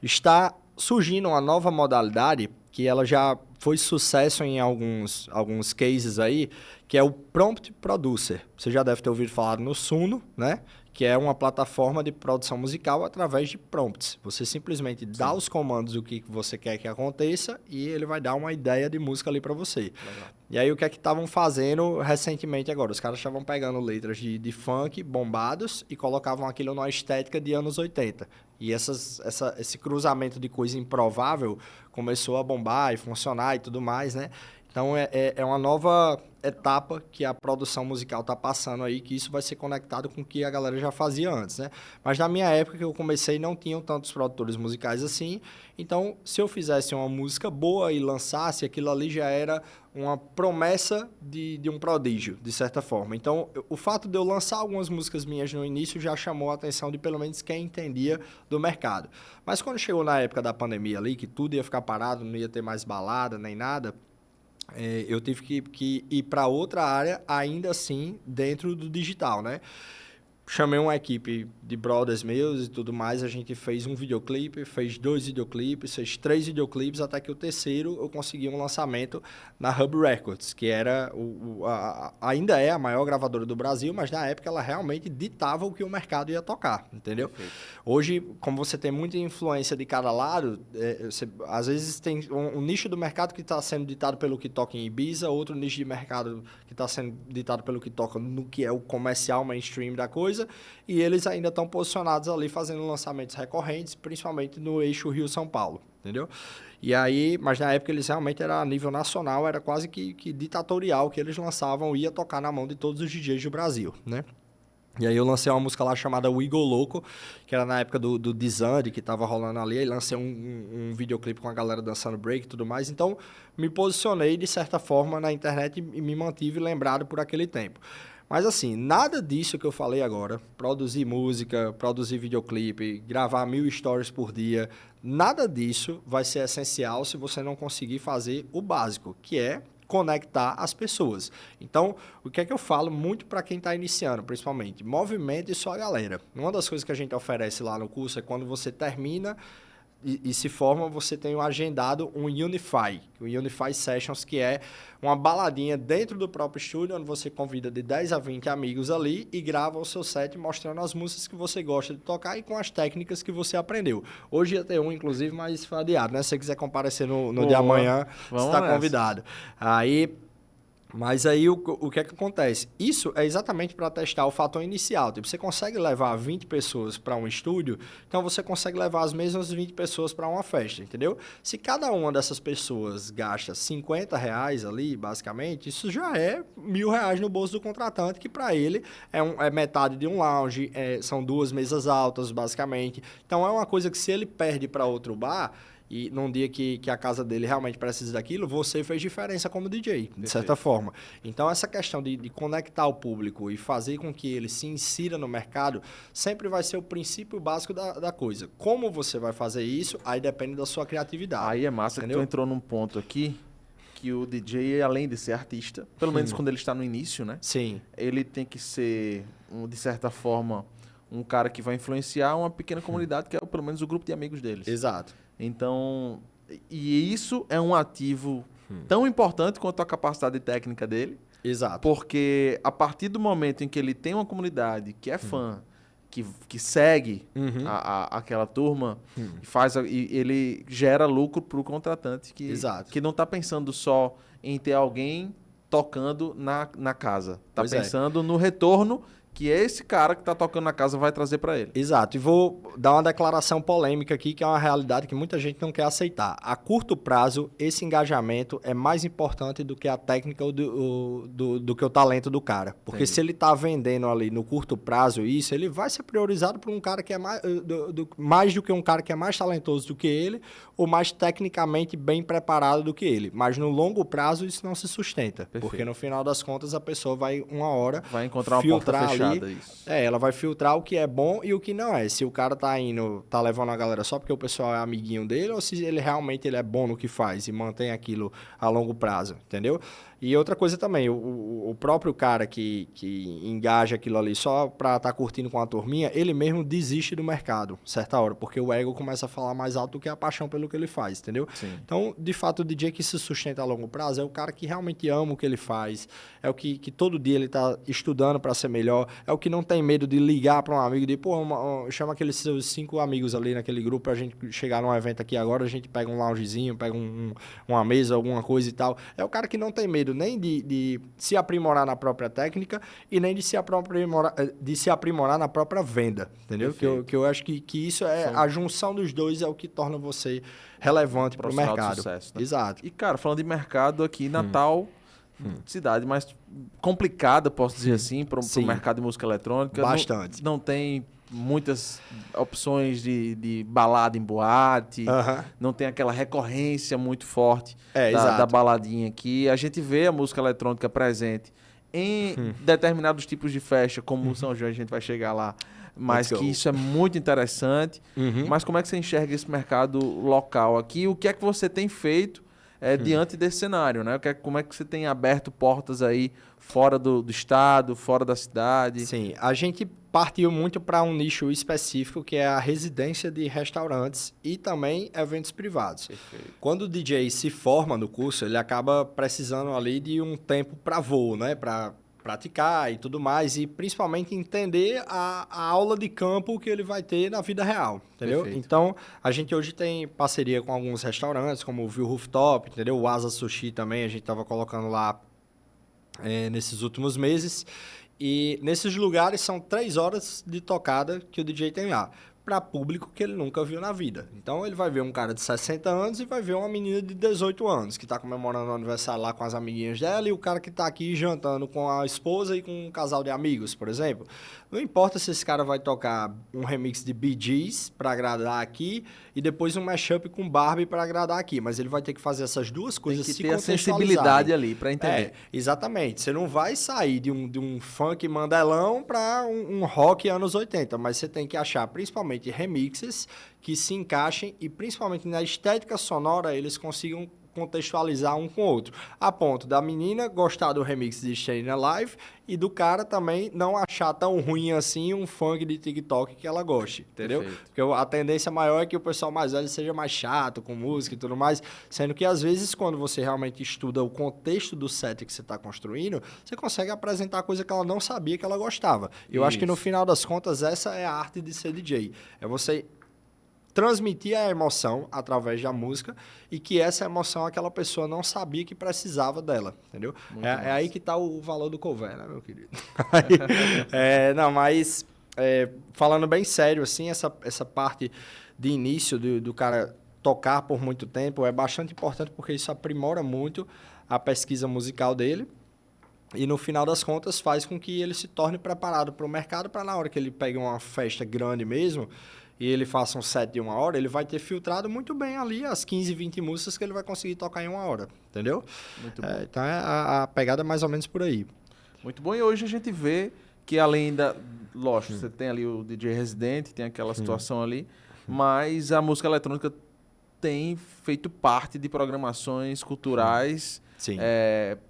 está surgindo uma nova modalidade que ela já foi sucesso em alguns cases aí, que é o Prompt Producer. Você já deve ter ouvido falar no Suno, né? Que é uma plataforma de produção musical através de prompts. Você simplesmente dá os comandos do que você quer que aconteça e ele vai dar uma ideia de música ali para você. Legal. E aí o que é que estavam fazendo recentemente agora? Os caras estavam pegando letras de funk bombados e colocavam aquilo numa estética de anos 80. E esse cruzamento de coisa improvável começou a bombar e funcionar e tudo mais, né? Então, é uma nova etapa que a produção musical está passando aí, que isso vai ser conectado com o que a galera já fazia antes, né? Mas na minha época que eu comecei, não tinham tantos produtores musicais assim. Então, se eu fizesse uma música boa e lançasse, aquilo ali já era uma promessa de um prodígio, de certa forma. Então, o fato de eu lançar algumas músicas minhas no início já chamou a atenção de pelo menos quem entendia do mercado. Mas quando chegou na época da pandemia ali, que tudo ia ficar parado, não ia ter mais balada nem nada, eu tive que ir para outra área, ainda assim, dentro do digital, né? Chamei uma equipe de brothers meus e tudo mais, a gente fez um videoclipe, fez 2 videoclipes, fez 3 videoclipes, até que o terceiro eu consegui um lançamento na Hub Records, que era ainda é a maior gravadora do Brasil, mas na época ela realmente ditava o que o mercado ia tocar, entendeu? Perfeito. Hoje, como você tem muita influência de cada lado, às vezes tem um nicho do mercado que está sendo ditado pelo que toca em Ibiza, outro nicho de mercado que está sendo ditado pelo que toca no que é o comercial mainstream da coisa, e eles ainda estão posicionados ali fazendo lançamentos recorrentes, principalmente no eixo Rio-São Paulo, entendeu? E aí, mas na época eles realmente era a nível nacional, era quase que ditatorial que eles lançavam, ia tocar na mão de todos os DJs do Brasil, né? E aí eu lancei uma música lá chamada We Go Loco, que era na época do Dizande, que tava rolando ali, aí lancei um videoclipe com a galera dançando break e tudo mais, então me posicionei de certa forma na internet e me mantive lembrado por aquele tempo. Mas assim, nada disso que eu falei agora, produzir música, produzir videoclipe, gravar 1000 stories por dia, nada disso vai ser essencial se você não conseguir fazer o básico, que é conectar as pessoas. Então, o que é que eu falo muito para quem está iniciando, principalmente? Movimente só a galera. Uma das coisas que a gente oferece lá no curso é quando você termina e se forma, você tem agendado um Unify Sessions, que é uma baladinha dentro do próprio estúdio, onde você convida de 10 a 20 amigos ali e grava o seu set mostrando as músicas que você gosta de tocar e com as técnicas que você aprendeu. Hoje ia ter um, inclusive, mas foi adiado, né? Se você quiser comparecer no de amanhã, você está convidado. Mas aí o que é que acontece? Isso é exatamente para testar o fator inicial. Tipo, você consegue levar 20 pessoas para um estúdio, então você consegue levar as mesmas 20 pessoas para uma festa, entendeu? Se cada uma dessas pessoas gasta R$ 50 ali, basicamente, isso já é R$ 1.000 no bolso do contratante, que para ele é metade de um lounge, são 2 mesas altas, basicamente. Então é uma coisa que se ele perde para outro bar, e num dia que a casa dele realmente precisa daquilo, você fez diferença como DJ, de certa forma. Então, essa questão de conectar o público e fazer com que ele se insira no mercado, sempre vai ser o princípio básico da coisa. Como você vai fazer isso, aí depende da sua criatividade. Aí é massa, entendeu? Que tu entrou num ponto aqui que o DJ, além de ser artista, pelo menos quando ele está no início, né? Sim. Ele tem que ser, de certa forma, um cara que vai influenciar uma pequena comunidade, que é pelo menos o grupo de amigos deles. Exato. Então, e isso é um ativo tão importante quanto a capacidade técnica dele. Exato. Porque a partir do momento em que ele tem uma comunidade que é fã, que segue aquela turma, e ele gera lucro para o contratante que não está pensando só em ter alguém tocando na casa. Está pensando no retorno que esse cara que está tocando na casa vai trazer para ele. Exato. E vou dar uma declaração polêmica aqui, que é uma realidade que muita gente não quer aceitar. A curto prazo, esse engajamento é mais importante do que a técnica do que o talento do cara. Porque se ele está vendendo ali no curto prazo isso, ele vai ser priorizado por um cara que é mais do que um cara que é mais talentoso do que ele, ou mais tecnicamente bem preparado do que ele. Mas no longo prazo isso não se sustenta. Perfeito. Porque no final das contas a pessoa vai vai encontrar uma porta fechada. Isso. Ela vai filtrar o que é bom e o que não é. Se o cara tá levando a galera só porque o pessoal é amiguinho dele, ou se ele realmente é bom no que faz e mantém aquilo a longo prazo, entendeu? E outra coisa também, o próprio cara que engaja aquilo ali só pra estar curtindo com a turminha, ele mesmo desiste do mercado, certa hora, porque o ego começa a falar mais alto do que a paixão pelo que ele faz, entendeu? Sim. Então, de fato, o DJ que se sustenta a longo prazo é o cara que realmente ama o que ele faz, é o que todo dia ele tá estudando para ser melhor, é o que não tem medo de ligar para um amigo e de, pô, chama aqueles seus 5 amigos ali naquele grupo pra gente chegar num evento aqui agora, a gente pega um loungezinho, pega uma mesa, alguma coisa e tal. É o cara que não tem medo nem de se aprimorar na própria técnica e nem de se aprimorar na própria venda, entendeu? Que eu acho que isso é a junção dos dois é o que torna você relevante para o mercado. Sucesso, né? Exato. E, cara, falando de mercado aqui, Natal, cidade mais complicada, posso dizer assim, para o mercado de música eletrônica. Bastante. Não tem muitas opções de balada em boate, não tem aquela recorrência muito forte da baladinha aqui. A gente vê a música eletrônica presente em determinados tipos de festa, como o São João, a gente vai chegar lá. Mas que isso é muito interessante. Mas como é que você enxerga esse mercado local aqui? O que é que você tem feito diante desse cenário, né? Como é que você tem aberto portas aí fora do estado, fora da cidade? Sim, a gente partiu muito para um nicho específico, que é a residência de restaurantes e também eventos privados. Perfeito. Quando o DJ se forma no curso, ele acaba precisando ali de um tempo para voo, né? Para praticar e tudo mais, e principalmente entender a aula de campo que ele vai ter na vida real, entendeu? Perfeito. Então, a gente hoje tem parceria com alguns restaurantes, como o View Rooftop, entendeu? O Asa Sushi também, a gente estava colocando lá nesses últimos meses. E nesses lugares são 3 horas de tocada que o DJ tem lá, para público que ele nunca viu na vida. Então ele vai ver um cara de 60 anos e vai ver uma menina de 18 anos, que está comemorando o aniversário lá com as amiguinhas dela, e o cara que está aqui jantando com a esposa e com um casal de amigos, por exemplo. Não importa se esse cara vai tocar um remix de Bee Gees para agradar aqui e depois um mashup com Barbie para agradar aqui, mas ele vai ter que fazer essas duas coisas se contextualizarem. Tem que ter a sensibilidade ali para entender. Exatamente. Você não vai sair de um funk mandelão para um rock anos 80, mas você tem que achar principalmente remixes que se encaixem e principalmente na estética sonora eles consigam contextualizar um com o outro, a ponto da menina gostar do remix de Staying Alive e do cara também não achar tão ruim assim um funk de TikTok que ela goste, entendeu? Perfeito. Porque a tendência maior é que o pessoal mais velho seja mais chato com música e tudo mais, sendo que às vezes quando você realmente estuda o contexto do set que você está construindo, você consegue apresentar coisa que ela não sabia que ela gostava. Eu acho que no final das contas essa é a arte de ser DJ, é você transmitir a emoção através da música e que essa emoção aquela pessoa não sabia que precisava dela, entendeu? É aí que está o valor do cover, né, meu querido? Não, mas falando bem sério, assim, essa parte de início do cara tocar por muito tempo é bastante importante porque isso aprimora muito a pesquisa musical dele e no final das contas faz com que ele se torne preparado para o mercado para na hora que ele pegue uma festa grande mesmo e ele faça um set de 1 hora, ele vai ter filtrado muito bem ali as 15, 20 músicas que ele vai conseguir tocar em 1 hora, entendeu? Muito bom. Então a pegada é mais ou menos por aí. Muito bom. E hoje a gente vê que além da... Lógico, você tem ali o DJ residente, tem aquela situação ali, mas a música eletrônica tem feito parte de programações culturais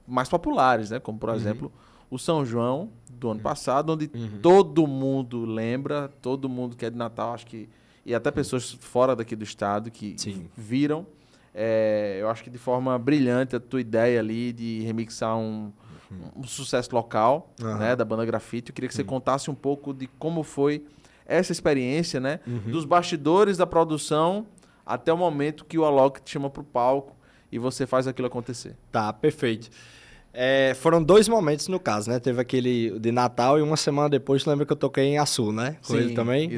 mais populares, né? Como, por exemplo, o São João do ano passado, onde todo mundo lembra, todo mundo que é de Natal, acho que... E até pessoas fora daqui do estado que viram. Eu acho que de forma brilhante a tua ideia ali de remixar um sucesso local, né, da banda Grafite. Eu queria que você contasse um pouco de como foi essa experiência, né? Dos bastidores da produção até o momento que o Alok te chama para o palco e você faz aquilo acontecer. Tá, perfeito. Foram 2 momentos no caso, né? Teve aquele de Natal e uma semana depois, lembra que eu toquei em Açu, né? Com ele também.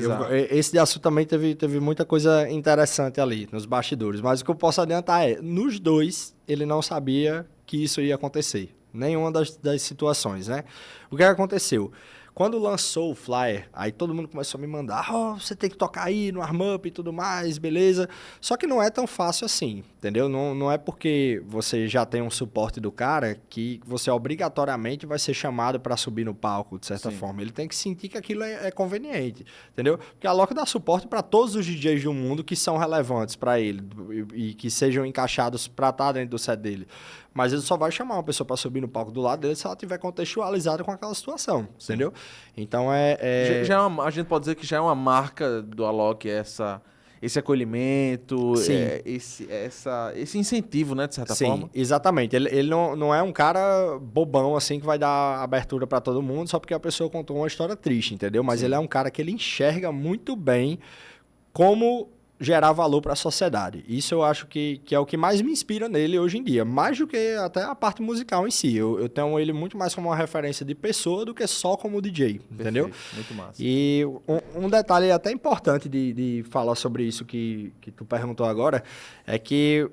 Esse de Açu também teve muita coisa interessante ali, nos bastidores. Mas o que eu posso adiantar nos 2, ele não sabia que isso ia acontecer. Nenhuma das situações, né? O que aconteceu? Quando lançou o flyer, aí todo mundo começou a me mandar, você tem que tocar aí no Arm Up e tudo mais, beleza? Só que não é tão fácil assim, entendeu? Não é porque você já tem um suporte do cara que você obrigatoriamente vai ser chamado para subir no palco, de certa forma. Ele tem que sentir que aquilo é conveniente, entendeu? Porque a Alok dá suporte para todos os DJs do mundo que são relevantes para ele e que sejam encaixados para estar dentro do set dele. mas ele só vai chamar uma pessoa para subir no palco do lado dele se ela tiver contextualizada com aquela situação, entendeu? Então A gente pode dizer que já é uma marca do Alok esse acolhimento, esse incentivo, né, de certa forma. Sim, exatamente. Ele não é um cara bobão, assim, que vai dar abertura para todo mundo só porque a pessoa contou uma história triste, entendeu? Mas ele é um cara que ele enxerga muito bem como gerar valor para a sociedade. Isso eu acho que é o que mais me inspira nele hoje em dia, mais do que até a parte musical em si. Eu tenho ele muito mais como uma referência de pessoa do que só como DJ, entendeu? Perfeito, muito massa. E um detalhe até importante de falar sobre isso que tu perguntou agora é que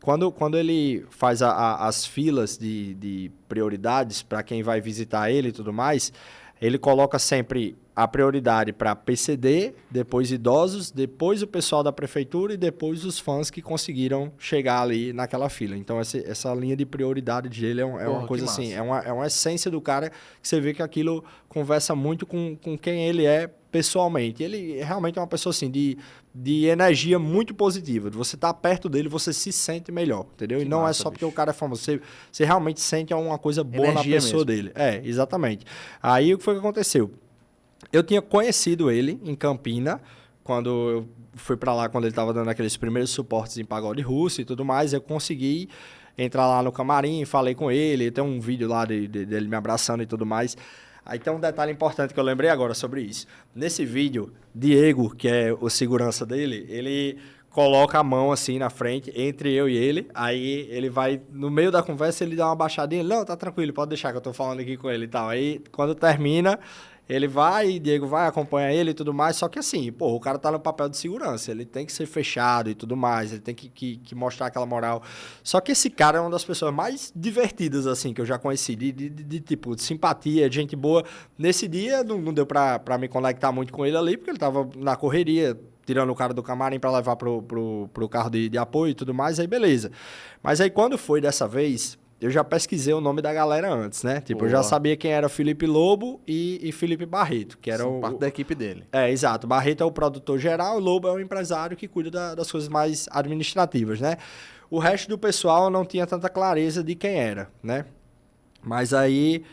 quando ele faz as filas de prioridades para quem vai visitar ele e tudo mais, ele coloca sempre a prioridade para PCD, depois idosos, depois o pessoal da prefeitura e depois os fãs que conseguiram chegar ali naquela fila. Então, essa linha de prioridade dele é uma coisa assim, é uma essência do cara que você vê que aquilo conversa muito com quem ele é pessoalmente. Ele realmente é uma pessoa assim, de energia muito positiva. Você tá perto dele, você se sente melhor, entendeu? Que e não massa, é só porque bicho. o cara é famoso. Você realmente sente alguma coisa boa Energia na pessoa mesmo. dele. Exatamente. Aí, o que foi que aconteceu? Eu tinha conhecido ele em Campina, quando eu fui para lá, quando ele estava dando aqueles primeiros suportes em pagode russo e tudo mais. Eu consegui entrar lá no camarim, falei com ele, tem um vídeo lá dele me abraçando e tudo mais. Aí tem um detalhe importante que eu lembrei agora sobre isso. Nesse vídeo, Diego, que é o segurança dele, ele coloca a mão assim na frente, entre eu e ele, aí ele vai, no meio da conversa, ele dá uma baixadinha, não, tá tranquilo, pode deixar que eu tô falando aqui com ele e tal. Aí, quando termina, ele vai, Diego vai, acompanha ele e tudo mais, só que assim, pô, o cara tá no papel de segurança, ele tem que ser fechado e tudo mais, ele tem que mostrar aquela moral. Só que esse cara é uma das pessoas mais divertidas, assim, que eu já conheci, de tipo, de simpatia, de gente boa. Nesse dia, não deu pra me conectar muito com ele ali, porque ele tava na correria, tirando o cara do camarim para levar pro carro de apoio e tudo mais, aí beleza. Mas aí quando foi dessa vez, eu já pesquisei o nome da galera antes, né? Tipo, eu já sabia quem era Felipe Lobo e Felipe Barreto, que era Parte da equipe dele. Exato. Barreto é o produtor geral, o Lobo é o empresário que cuida das coisas mais administrativas, né? O resto do pessoal não tinha tanta clareza de quem era, né? Mas aí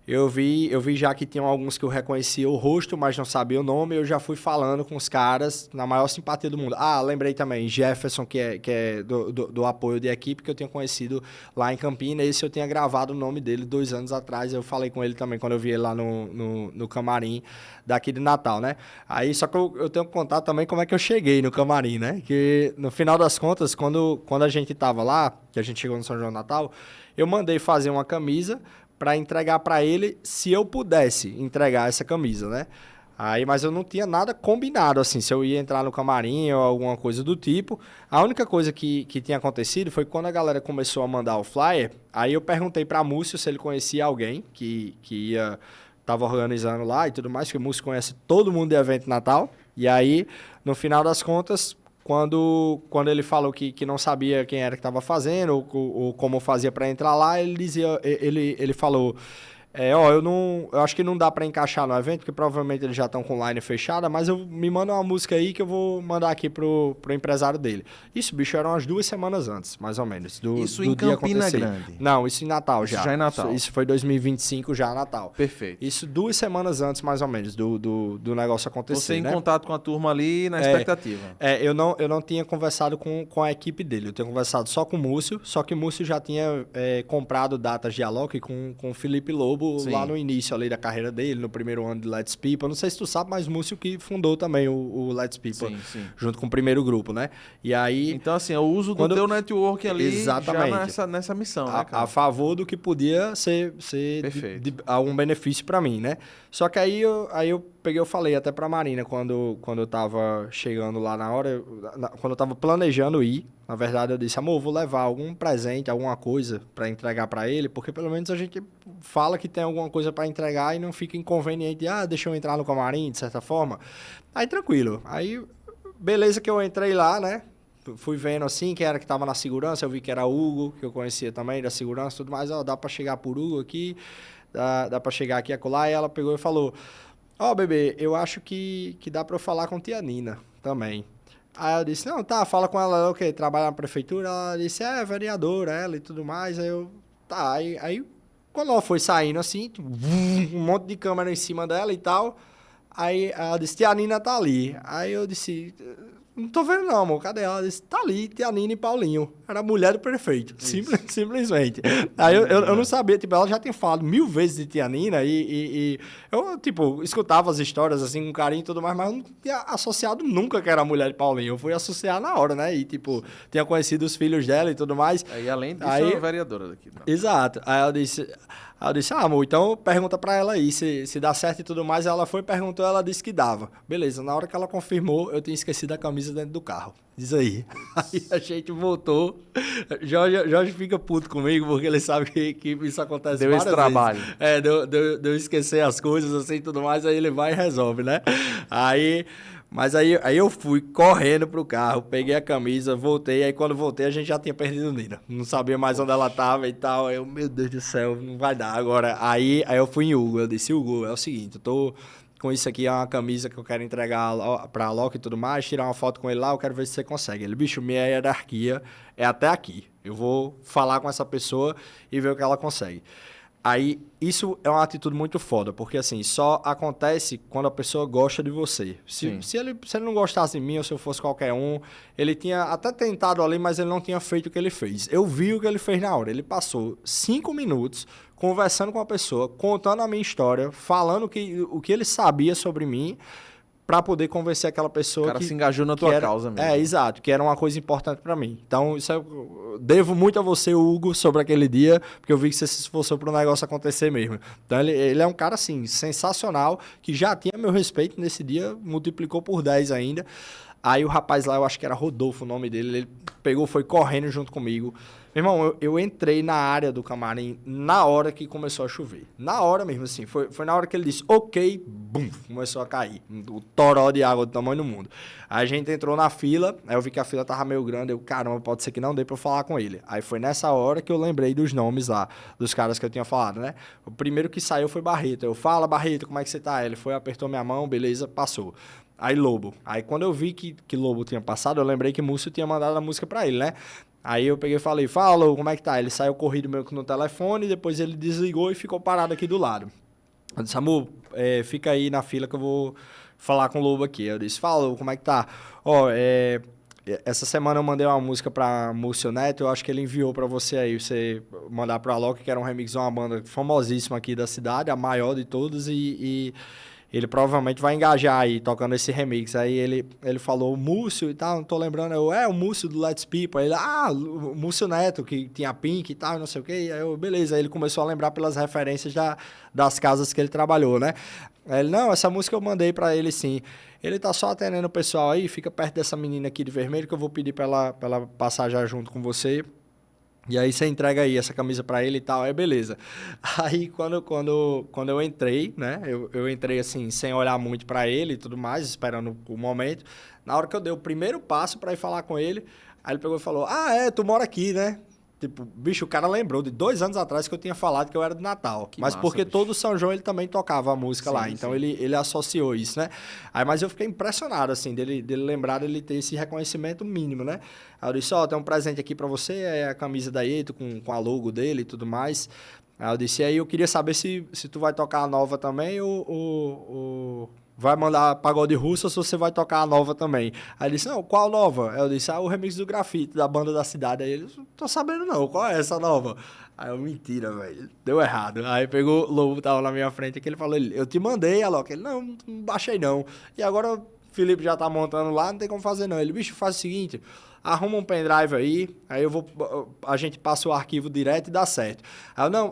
eu vi já que tinham alguns que eu reconhecia o rosto, mas não sabia o nome, eu já fui falando com os caras na maior simpatia do mundo. Ah, lembrei também, Jefferson, que é do apoio de equipe, que eu tinha conhecido lá em Campina, esse eu tinha gravado o nome dele 2 anos atrás, eu falei com ele também quando eu vi ele lá no camarim daqui de Natal, né? Aí, só que eu tenho que contar também como é que eu cheguei no camarim, né? Que no final das contas, quando a gente tava lá, que a gente chegou no São João Natal, eu mandei fazer uma camisa para entregar para ele, se eu pudesse entregar essa camisa, né? Aí, mas eu não tinha nada combinado, assim, se eu ia entrar no camarim ou alguma coisa do tipo. A única coisa que tinha acontecido foi quando a galera começou a mandar o flyer, aí eu perguntei para Múcio se ele conhecia alguém que tava organizando lá e tudo mais, porque o Múcio conhece todo mundo de evento Natal. E aí, no final das contas, quando ele falou que não sabia quem era que estava fazendo ou como fazia para entrar lá, ele falou, eu acho que não dá para encaixar no evento, porque provavelmente eles já estão com line fechada, mas me manda uma música aí que eu vou mandar aqui pro empresário dele. Isso, bicho, eram umas 2 semanas antes, mais ou menos, Isso do em dia Campina acontecer. Grande? Não, isso em Natal já. Isso já em Natal. Isso foi 2025 já Natal. Perfeito. Isso 2 semanas antes, mais ou menos, do negócio acontecer, Você em né? contato com a turma ali, na expectativa. Eu não tinha conversado com a equipe dele, eu tinha conversado só com o Múcio, só que o Múcio já tinha comprado datas de Alok com o Felipe Lobo. Sim. Lá no início ali da carreira dele, no primeiro ano de Let's People. Não sei se tu sabe, mas o Múcio que fundou também o Let's People, sim. Junto com o primeiro grupo, né? E aí... Então, assim, o uso do teu network ali exatamente, já nessa missão, né, cara? A favor do que podia ser de algum benefício para mim, né? Só que aí eu falei até pra Marina, quando eu tava chegando lá na hora, quando eu tava planejando ir, na verdade eu disse, amor, vou levar algum presente, alguma coisa pra entregar pra ele, porque pelo menos a gente fala que tem alguma coisa pra entregar e não fica inconveniente, deixa eu entrar no camarim, de certa forma. Aí tranquilo, aí beleza que eu entrei lá, né? Fui vendo assim, quem era que tava na segurança, eu vi que era Hugo, que eu conhecia também, da segurança e tudo mais, dá pra chegar por Hugo aqui, dá pra chegar aqui e acolá, e ela pegou e falou, bebê, eu acho que dá pra eu falar com tia Nina também. Aí eu disse, não, tá, fala com ela, o quê? Trabalha na prefeitura? Ela disse, é, vereadora, ela e tudo mais. Aí eu, tá, aí quando ela foi saindo assim, tipo, um monte de câmera em cima dela e tal. Aí ela disse, tia Nina tá ali. Aí eu disse, não tô vendo não, amor, cadê ela? Ela disse, tá ali, tia Nina e Paulinho. Era a mulher do prefeito, simplesmente. Aí eu não sabia, tipo, ela já tinha falado 1000 vezes de tia Nina e eu, tipo, escutava as histórias assim com carinho e tudo mais, mas eu não tinha associado nunca que era a mulher de Paulinho. Eu fui associar na hora, né? E, tipo, tinha conhecido os filhos dela e tudo mais. Aí, além disso, é a vereadora daqui. Não. Exato. Aí eu disse, amor, então pergunta pra ela aí se dá certo e tudo mais. Ela foi, perguntou, ela disse que dava. Beleza, na hora que ela confirmou, eu tinha esquecido a camisa dentro do carro. Diz aí. Aí a gente voltou. Jorge fica puto comigo, porque ele sabe que isso acontece deu várias esse trabalho. vezes. É, deu esquecer as coisas assim e tudo mais, aí ele vai e resolve, né? Mas aí eu fui correndo pro carro, peguei a camisa, voltei, aí quando voltei a gente já tinha perdido Nina. Não sabia mais onde ela tava e tal. Aí eu, meu Deus do céu, não vai dar agora. Aí eu fui em Hugo, eu disse, Hugo, é o seguinte, eu tô com isso aqui, é uma camisa que eu quero entregar pra Loki e tudo mais, tirar uma foto com ele lá, eu quero ver se você consegue. Ele, bicho, minha hierarquia é até aqui. Eu vou falar com essa pessoa e ver o que ela consegue. Aí, isso é uma atitude muito foda, porque assim, só acontece quando a pessoa gosta de você. Se ele não gostasse de mim, ou se eu fosse qualquer um, ele tinha até tentado ali, mas ele não tinha feito o que ele fez. Eu vi o que ele fez na hora. Ele passou 5 minutos conversando com a pessoa, contando a minha história, falando o que ele sabia sobre mim, para poder convencer aquela pessoa. O cara se engajou na tua causa mesmo. É, exato, que era uma coisa importante para mim. Então, isso eu devo muito a você, Hugo, sobre aquele dia, porque eu vi que você se esforçou para o negócio acontecer mesmo. Então, ele é um cara, assim, sensacional, que já tinha meu respeito nesse dia, multiplicou por 10 ainda. Aí o rapaz lá, eu acho que era Rodolfo o nome dele, ele pegou, foi correndo junto comigo. Meu irmão, eu entrei na área do camarim na hora que começou a chover. Na hora mesmo, assim. Foi na hora que ele disse, ok, bum, começou a cair. O toró de água do tamanho do mundo. Aí a gente entrou na fila, aí eu vi que a fila tava meio grande, eu, caramba, pode ser que não dê pra eu falar com ele. Aí foi nessa hora que eu lembrei dos nomes lá, dos caras que eu tinha falado, né? O primeiro que saiu foi Barreto. Eu, fala, Barreto, como é que você tá? Ele foi, apertou minha mão, beleza, passou. Aí Lobo. Aí quando eu vi que Lobo tinha passado, eu lembrei que Múcio tinha mandado a música pra ele, né? Aí eu peguei e falei, fala, Lobo, como é que tá? Ele saiu corrido meio que no telefone, depois ele desligou e ficou parado aqui do lado. Eu disse, amor, fica aí na fila que eu vou falar com o Lobo aqui. Eu disse, fala, Lobo, como é que tá? Ó, essa semana eu mandei uma música pra Múcio Neto, eu acho que ele enviou pra você aí, você mandar pra Loki, que era um remix de uma banda famosíssima aqui da cidade, a maior de todas, e ele provavelmente vai engajar aí, tocando esse remix. Aí ele falou o Múcio e tal, não tô lembrando. O Múcio do Let's People. Aí ele, o Múcio Neto, que tinha Pink e tal, não sei o quê. Aí eu, beleza. Aí ele começou a lembrar pelas referências das casas que ele trabalhou, né? Aí ele, não, essa música eu mandei pra ele sim. Ele tá só atendendo o pessoal aí, fica perto dessa menina aqui de vermelho, que eu vou pedir pra ela passar já junto com você. E aí você entrega aí essa camisa pra ele e tal, aí beleza. Aí quando eu entrei, né, eu entrei assim, sem olhar muito pra ele e tudo mais, esperando o momento. Na hora que eu dei o primeiro passo pra ir falar com ele, aí ele pegou e falou, tu mora aqui, né? Tipo, bicho, o cara lembrou de 2 anos atrás que eu tinha falado que eu era do Natal. Que mas massa, porque bicho. todo São João ele também tocava a música lá. Então ele associou isso, né? Aí, mas eu fiquei impressionado, assim, dele lembrar dele ter esse reconhecimento mínimo, né? Aí eu disse, tem um presente aqui pra você, é a camisa da Eto com a logo dele e tudo mais. Aí eu disse, aí eu queria saber se tu vai tocar a nova também ou vai mandar pagode russo ou se você vai tocar a nova também. Aí ele disse, não, qual nova? Aí eu disse, o remix do Grafite, da banda da cidade. Aí ele, não tô sabendo não, qual é essa nova? Aí eu, mentira, velho, deu errado. Aí pegou, o Lobo tava na minha frente, que ele falou, eu te mandei, Alok. Ele, não baixei não. E agora o Felipe já tá montando lá, não tem como fazer não. Ele, bicho, faz o seguinte, arruma um pendrive aí a gente passa o arquivo direto e dá certo.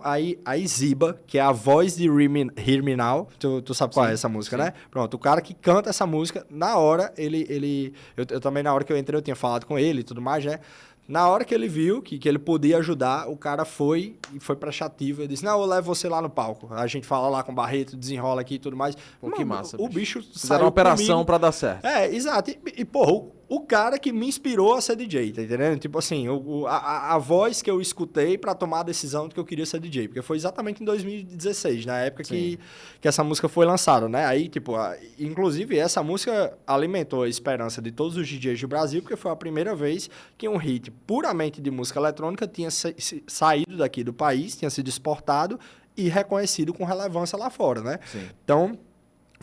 Aí Ziba, que é a voz de Hear Me Now, tu sabe qual é essa música, né? Pronto, o cara que canta essa música, na hora, eu também, na hora que eu entrei, eu tinha falado com ele e tudo mais, né? Na hora que ele viu que ele podia ajudar, o cara foi prestativo. Ele disse, não, eu levo você lá no palco. A gente fala lá com o Barreto, desenrola aqui e tudo mais. Pô, que massa, o bicho fizeram uma operação pra dar certo. Exato. Porra, o cara que me inspirou a ser DJ, tá entendendo? Tipo assim, a voz que eu escutei pra tomar a decisão de que eu queria ser DJ. Porque foi exatamente em 2016, na época que essa música foi lançada, né? Aí, tipo, inclusive essa música alimentou a esperança de todos os DJs do Brasil, porque foi a primeira vez que um hit puramente de música eletrônica tinha saído daqui do país, tinha sido exportado e reconhecido com relevância lá fora, né? Sim. Então,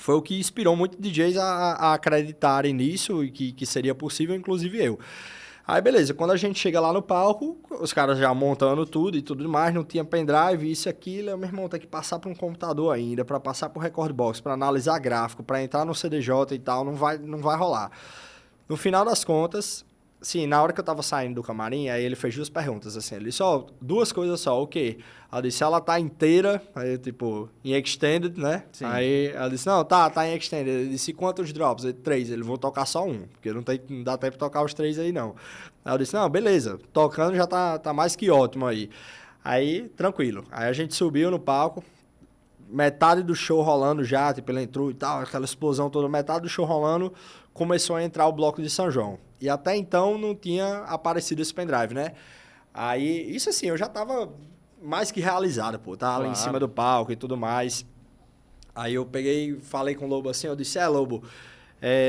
foi o que inspirou muitos DJs a acreditarem nisso e que seria possível, inclusive eu. Aí, beleza, quando a gente chega lá no palco, os caras já montando tudo e tudo mais, não tinha pendrive, isso e aquilo, meu irmão, tem que passar para um computador ainda, para passar para o Record Box, para analisar gráfico, para entrar no CDJ e tal, não vai rolar. No final das contas, sim, na hora que eu tava saindo do camarim, aí ele fez duas perguntas, assim, ele disse, duas coisas só, o quê? Ela disse, ela tá inteira, aí, tipo, em extended, né? Sim. Aí ela disse, não, tá em extended. Ele disse, quantos drops? Ele, 3. Ele, vou tocar só um, porque não dá tempo de tocar os 3 aí, não. Aí eu disse, não, beleza, tocando já tá mais que ótimo aí. Aí, tranquilo. Aí a gente subiu no palco, metade do show rolando já, tipo, ele entrou e tal, aquela explosão toda, metade do show rolando, começou a entrar o bloco de São João. E até então não tinha aparecido esse pendrive, né? Aí, isso assim, eu já tava mais que realizado, pô. Tava lá em cima do palco e tudo mais. Aí eu peguei, falei com o Lobo assim, eu disse, Lobo,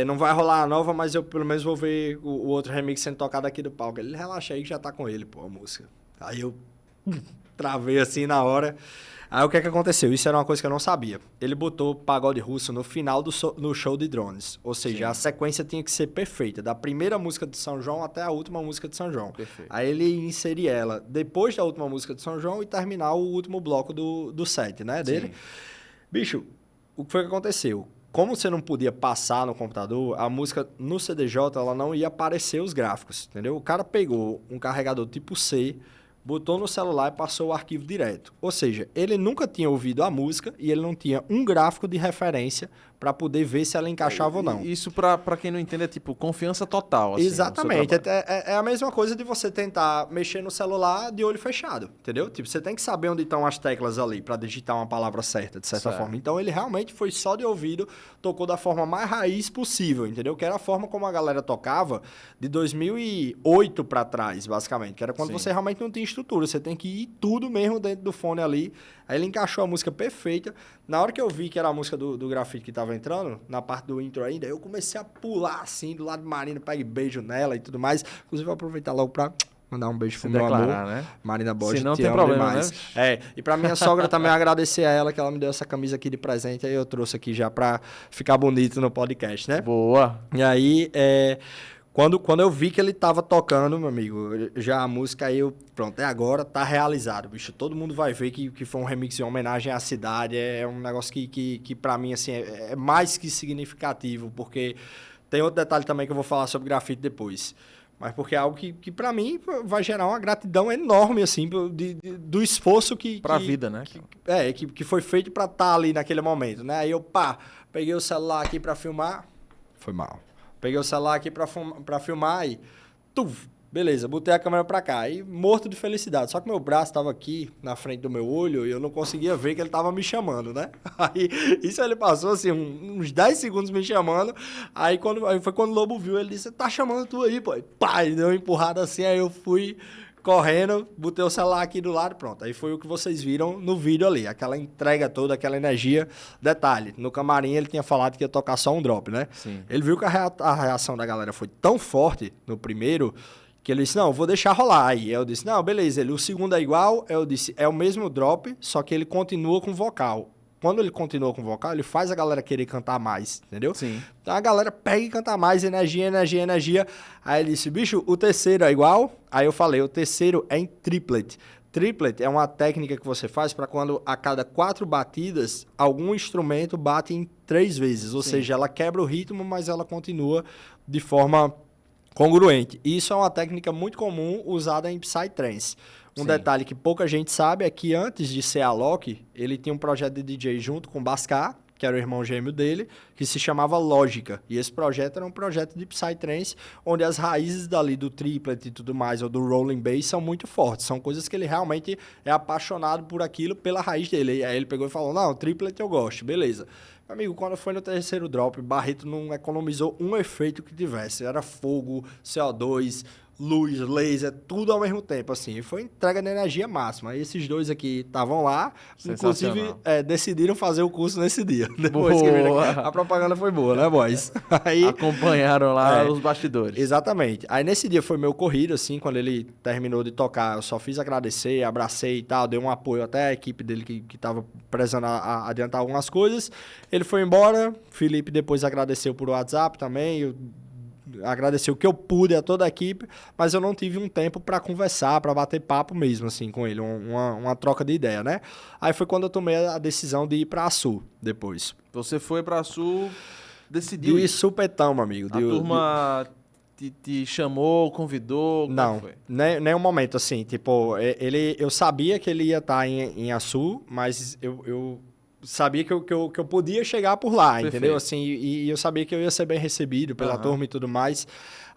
não vai rolar a nova, mas eu pelo menos vou ver o outro remix sendo tocado aqui do palco. Ele, relaxa aí que já tá com ele, pô, a música. Aí eu travei assim na hora. Aí o que aconteceu? Isso era uma coisa que eu não sabia. Ele botou pagode russo no final no show de drones. Ou seja, a sequência tinha que ser perfeita. Da primeira música de São João até a última música de São João. Perfeito. Aí ele inseria ela depois da última música de São João e terminar o último bloco do set, né, dele. Sim. Bicho, o que foi que aconteceu? Como você não podia passar no computador, a música no CDJ ela não ia aparecer os gráficos, entendeu? O cara pegou um carregador tipo C, botou no celular e passou o arquivo direto. Ou seja, ele nunca tinha ouvido a música e ele não tinha um gráfico de referência para poder ver se ela encaixava ou não. Isso, pra quem não entende, é tipo confiança total. Assim, exatamente. É a mesma coisa de você tentar mexer no celular de olho fechado, entendeu? Tipo, você tem que saber onde estão as teclas ali para digitar uma palavra certa, de certa forma. Então, ele realmente foi só de ouvido, tocou da forma mais raiz possível, entendeu? Que era a forma como a galera tocava de 2008 para trás, basicamente. Que era quando você realmente não tinha estrutura. Você tem que ir tudo mesmo dentro do fone ali. Aí ele encaixou a música perfeita. Na hora que eu vi que era a música do grafite que tava entrando, na parte do intro ainda, eu comecei a pular assim, do lado de Marina, pegue beijo nela e tudo mais. Inclusive, vou aproveitar logo pra mandar um beijo pro meu amor. Né? Marina Borges, se não te tem amo problema, demais. Né? E pra minha sogra também agradecer a ela, que ela me deu essa camisa aqui de presente, aí eu trouxe aqui já pra ficar bonito no podcast, né? Boa. E aí, Quando eu vi que ele tava tocando, meu amigo, já a música aí, pronto, agora, tá realizado, bicho. Todo mundo vai ver que foi um remix em homenagem à cidade. É um negócio que pra mim, assim, é mais que significativo, porque tem outro detalhe também que eu vou falar sobre grafite depois. Mas porque é algo que pra mim, vai gerar uma gratidão enorme, assim, do esforço Pra vida, né? Que foi feito pra estar ali naquele momento, né? Aí eu, peguei o celular aqui pra filmar, foi mal. Peguei o celular aqui pra filmar e... beleza, botei a câmera pra cá. E morto de felicidade. Só que meu braço tava aqui, na frente do meu olho, e eu não conseguia ver que ele tava me chamando, né? Aí, isso ele passou, assim, uns 10 segundos me chamando. Aí foi quando o Lobo viu, ele disse, tá chamando tu aí, pô. Pá, ele deu uma empurrada assim, aí eu fui correndo, botei o celular aqui do lado, pronto. Aí foi o que vocês viram no vídeo ali, aquela entrega toda, aquela energia. Detalhe, no camarim ele tinha falado que ia tocar só um drop, né? Sim. Ele viu que a reação da galera foi tão forte no primeiro, que ele disse, não, vou deixar rolar. Aí eu disse, não, beleza, o segundo é igual, eu disse, é o mesmo drop, só que ele continua com vocal. Quando ele continua com vocal, ele faz a galera querer cantar mais, entendeu? Sim. Então a galera pega e canta mais, energia. Aí ele disse, bicho, o terceiro é igual? Aí eu falei, o terceiro é em triplet. Triplet é uma técnica que você faz para quando a cada 4 batidas, algum instrumento bate em 3 vezes. Ou seja, ela quebra o ritmo, mas ela continua de forma congruente. Isso é uma técnica muito comum usada em Psytrance. Um detalhe que pouca gente sabe é que antes de ser a Loki, ele tinha um projeto de DJ junto com o Bascar, que era o irmão gêmeo dele, que se chamava Lógica. E esse projeto era um projeto de Psytrance, onde as raízes dali do triplet e tudo mais, ou do rolling bass, são muito fortes. São coisas que ele realmente é apaixonado por aquilo, pela raiz dele. E aí ele pegou e falou, não, triplet eu gosto, beleza. Amigo, quando foi no terceiro drop, Barreto não economizou um efeito que tivesse. Era fogo, CO2, luz, laser, tudo ao mesmo tempo, assim. E foi entrega de energia máxima. E esses dois aqui estavam lá, inclusive decidiram fazer o curso nesse dia. Depois que a propaganda foi boa, né, boys? Aí, acompanharam lá os bastidores. Exatamente. Aí nesse dia foi meu corrido, assim, quando ele terminou de tocar, eu só fiz agradecer, abracei e tal, dei um apoio até à equipe dele que tava precisando adiantar algumas coisas. Ele foi embora, Felipe depois agradeceu por WhatsApp também, agradeceu o que eu pude a toda a equipe, mas eu não tive um tempo para conversar, para bater papo mesmo, assim, com ele, uma troca de ideia, né? Aí foi quando eu tomei a decisão de ir para a Sul depois. Você foi para a Sul, decidiu ir supetão, meu amigo. A turma te chamou, convidou? Não, nenhum momento, assim, tipo, eu sabia que ele ia estar em Açu, mas eu sabia que eu podia chegar por lá, perfeito, entendeu? Assim, e eu sabia que eu ia ser bem recebido pela turma e tudo mais.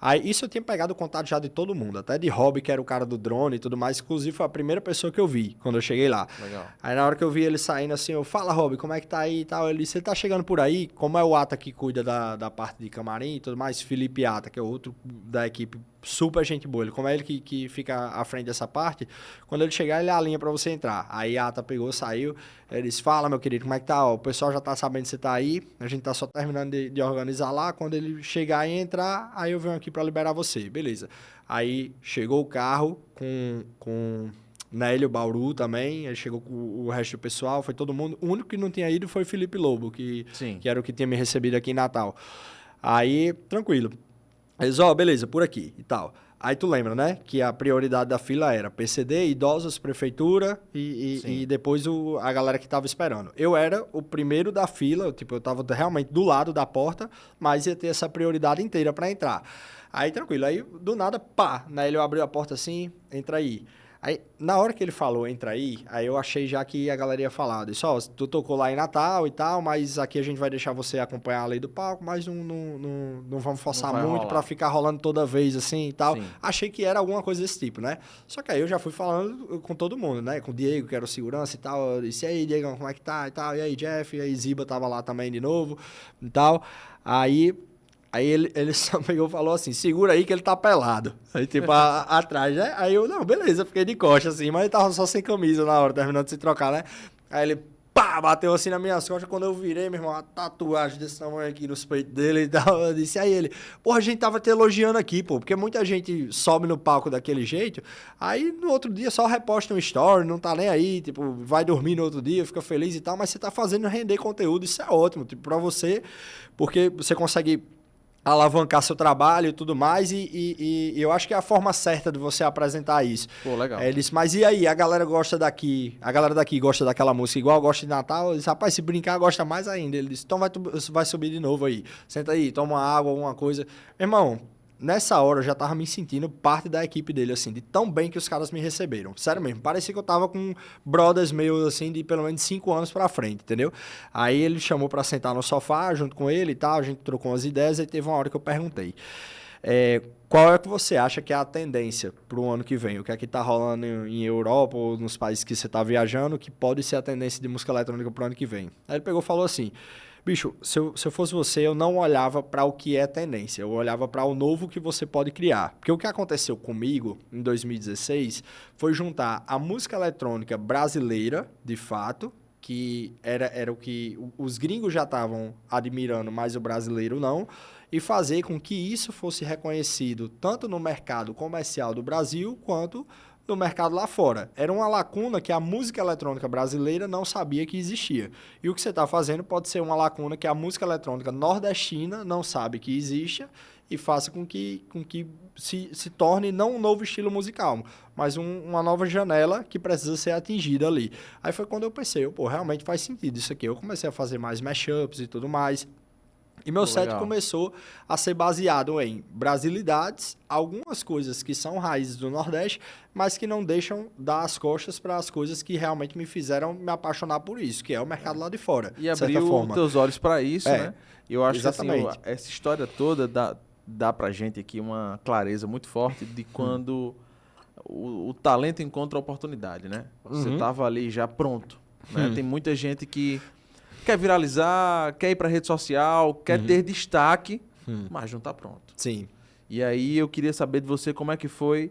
Aí, isso eu tinha pegado o contato já de todo mundo, até de Rob, que era o cara do drone e tudo mais. Inclusive, foi a primeira pessoa que eu vi quando eu cheguei lá. Legal. Aí, na hora que eu vi ele saindo assim, eu, fala, Rob, como é que tá aí e tal? Ele disse, ele tá chegando por aí, como é o Ata que cuida da parte de camarim e tudo mais, Felipe Ata, que é outro da equipe, super gente boa. Ele, como é ele que fica à frente dessa parte, quando ele chegar, ele alinha pra você entrar. Aí a Ata pegou, saiu, ele disse, fala, meu querido, como é que tá? Ó, o pessoal já tá sabendo que você tá aí, a gente tá só terminando de organizar lá, quando ele chegar e entrar, aí eu venho aqui pra liberar você. Beleza. Aí chegou o carro com Nélio Bauru também, aí chegou com o resto do pessoal, foi todo mundo. O único que não tinha ido foi o Felipe Lobo, que era o que tinha me recebido aqui em Natal. Aí, tranquilo. Eles, beleza, por aqui e tal. Aí tu lembra, né? Que a prioridade da fila era PCD, idosos, prefeitura e depois a galera que tava esperando. Eu era o primeiro da fila, tipo, eu tava realmente do lado da porta, mas ia ter essa prioridade inteira para entrar. Aí, tranquilo. Aí, do nada, pá, né? Ele abriu a porta assim, entra aí. Aí, na hora que ele falou, entra aí eu achei já que a galera ia falar. Disse, tu tocou lá em Natal e tal, mas aqui a gente vai deixar você acompanhar a lei do palco, mas não vamos forçar muito pra ficar rolando toda vez assim e tal. Sim. Achei que era alguma coisa desse tipo, né? Só que aí eu já fui falando com todo mundo, né? Com o Diego, que era o segurança e tal. Eu disse, e aí, Diego, como é que tá e tal? E aí, Jeff? E aí, Ziba tava lá também de novo e tal. Aí ele só pegou e falou assim, segura aí que ele tá pelado. Aí, tipo, atrás, né? Aí eu, não, beleza, fiquei de coxa, assim, mas ele tava só sem camisa na hora, terminando de se trocar, né? Aí ele, pá, bateu assim nas minhas costas, quando eu virei, meu irmão, uma tatuagem desse tamanho aqui nos peitos dele e tal. Eu disse, aí ele, porra, a gente tava te elogiando aqui, pô, porque muita gente sobe no palco daquele jeito, aí no outro dia só reposta um story, não tá nem aí, tipo, vai dormir no outro dia, fica feliz e tal, mas você tá fazendo render conteúdo, isso é ótimo, tipo, pra você, porque você consegue alavancar seu trabalho e tudo mais, e eu acho que é a forma certa de você apresentar isso. Pô, legal. Ele disse, mas e aí, a galera daqui gosta daquela música igual gosta de Natal? Eu disse, rapaz, se brincar, gosta mais ainda. Ele disse, então vai subir de novo aí. Senta aí, toma água, alguma coisa. Irmão, nessa hora eu já tava me sentindo parte da equipe dele, assim, de tão bem que os caras me receberam. Sério mesmo, parecia que eu tava com brothers meus, assim, de pelo menos 5 anos pra frente, entendeu? Aí ele chamou pra sentar no sofá junto com ele e tal, a gente trocou umas ideias e teve uma hora que eu perguntei. Qual é que você acha que é a tendência pro ano que vem? O que é que tá rolando em Europa ou nos países que você tá viajando que pode ser a tendência de música eletrônica pro ano que vem? Aí ele pegou e falou assim, bicho, se eu fosse você, eu não olhava para o que é tendência, eu olhava para o novo que você pode criar. Porque o que aconteceu comigo em 2016 foi juntar a música eletrônica brasileira, de fato, que era o que os gringos já estavam admirando, mas o brasileiro não, e fazer com que isso fosse reconhecido tanto no mercado comercial do Brasil, quanto no mercado lá fora. Era uma lacuna que a música eletrônica brasileira não sabia que existia. E o que você está fazendo pode ser uma lacuna que a música eletrônica nordestina não sabe que existe e faça com que se torne não um novo estilo musical, mas uma nova janela que precisa ser atingida ali. Aí foi quando eu pensei, realmente faz sentido isso aqui. Eu comecei a fazer mais mashups e tudo mais. E meu set Legal. começou a ser baseado em brasilidades, algumas coisas que são raízes do Nordeste, mas que não deixam dar as costas para as coisas que realmente me fizeram me apaixonar por isso, que é o mercado lá de fora, E de certa abriu forma. teus olhos para isso, É, né? E eu acho que assim, exatamente. essa história toda dá pra gente aqui uma clareza muito forte de quando o talento encontra a oportunidade, né? Você Uhum. tava ali já pronto, né? Tem muita gente que quer viralizar, quer ir pra rede social, quer ter destaque, mas não tá pronto. Sim. E aí eu queria saber de você como é que foi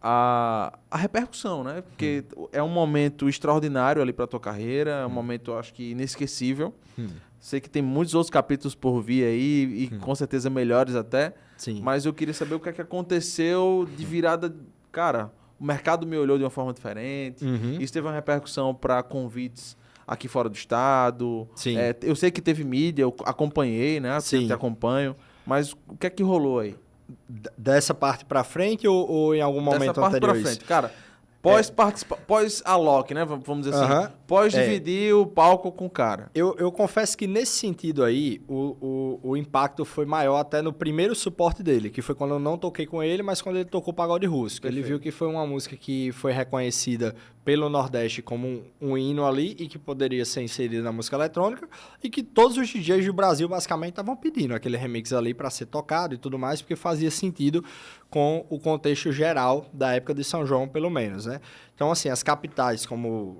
a repercussão, né? Porque é um momento extraordinário ali para tua carreira, é um momento, eu acho que inesquecível. Sei que tem muitos outros capítulos por vir aí e com certeza melhores até, Sim. mas eu queria saber o que é que aconteceu de virada. Cara, o mercado me olhou de uma forma diferente, isso teve uma repercussão para convites aqui fora do estado. Sim. Eu sei que teve mídia, eu acompanhei, né? Sim. Te acompanho, mas o que é que rolou aí? Dessa parte pra frente ou em algum momento Dessa parte anterior? pra frente. Cara, pós-Alok, né? Vamos dizer assim. Aham. Pós-dividir o palco com o cara. Eu confesso que nesse sentido aí, o impacto foi maior até no primeiro suporte dele, que foi quando eu não toquei com ele, mas quando ele tocou Pagode Russo. Que ele viu que foi uma música que foi reconhecida pelo Nordeste como um hino ali e que poderia ser inserida na música eletrônica e que todos os DJs do Brasil basicamente estavam pedindo aquele remix ali para ser tocado e tudo mais, porque fazia sentido com o contexto geral da época de São João, pelo menos, né? Então, assim, as capitais como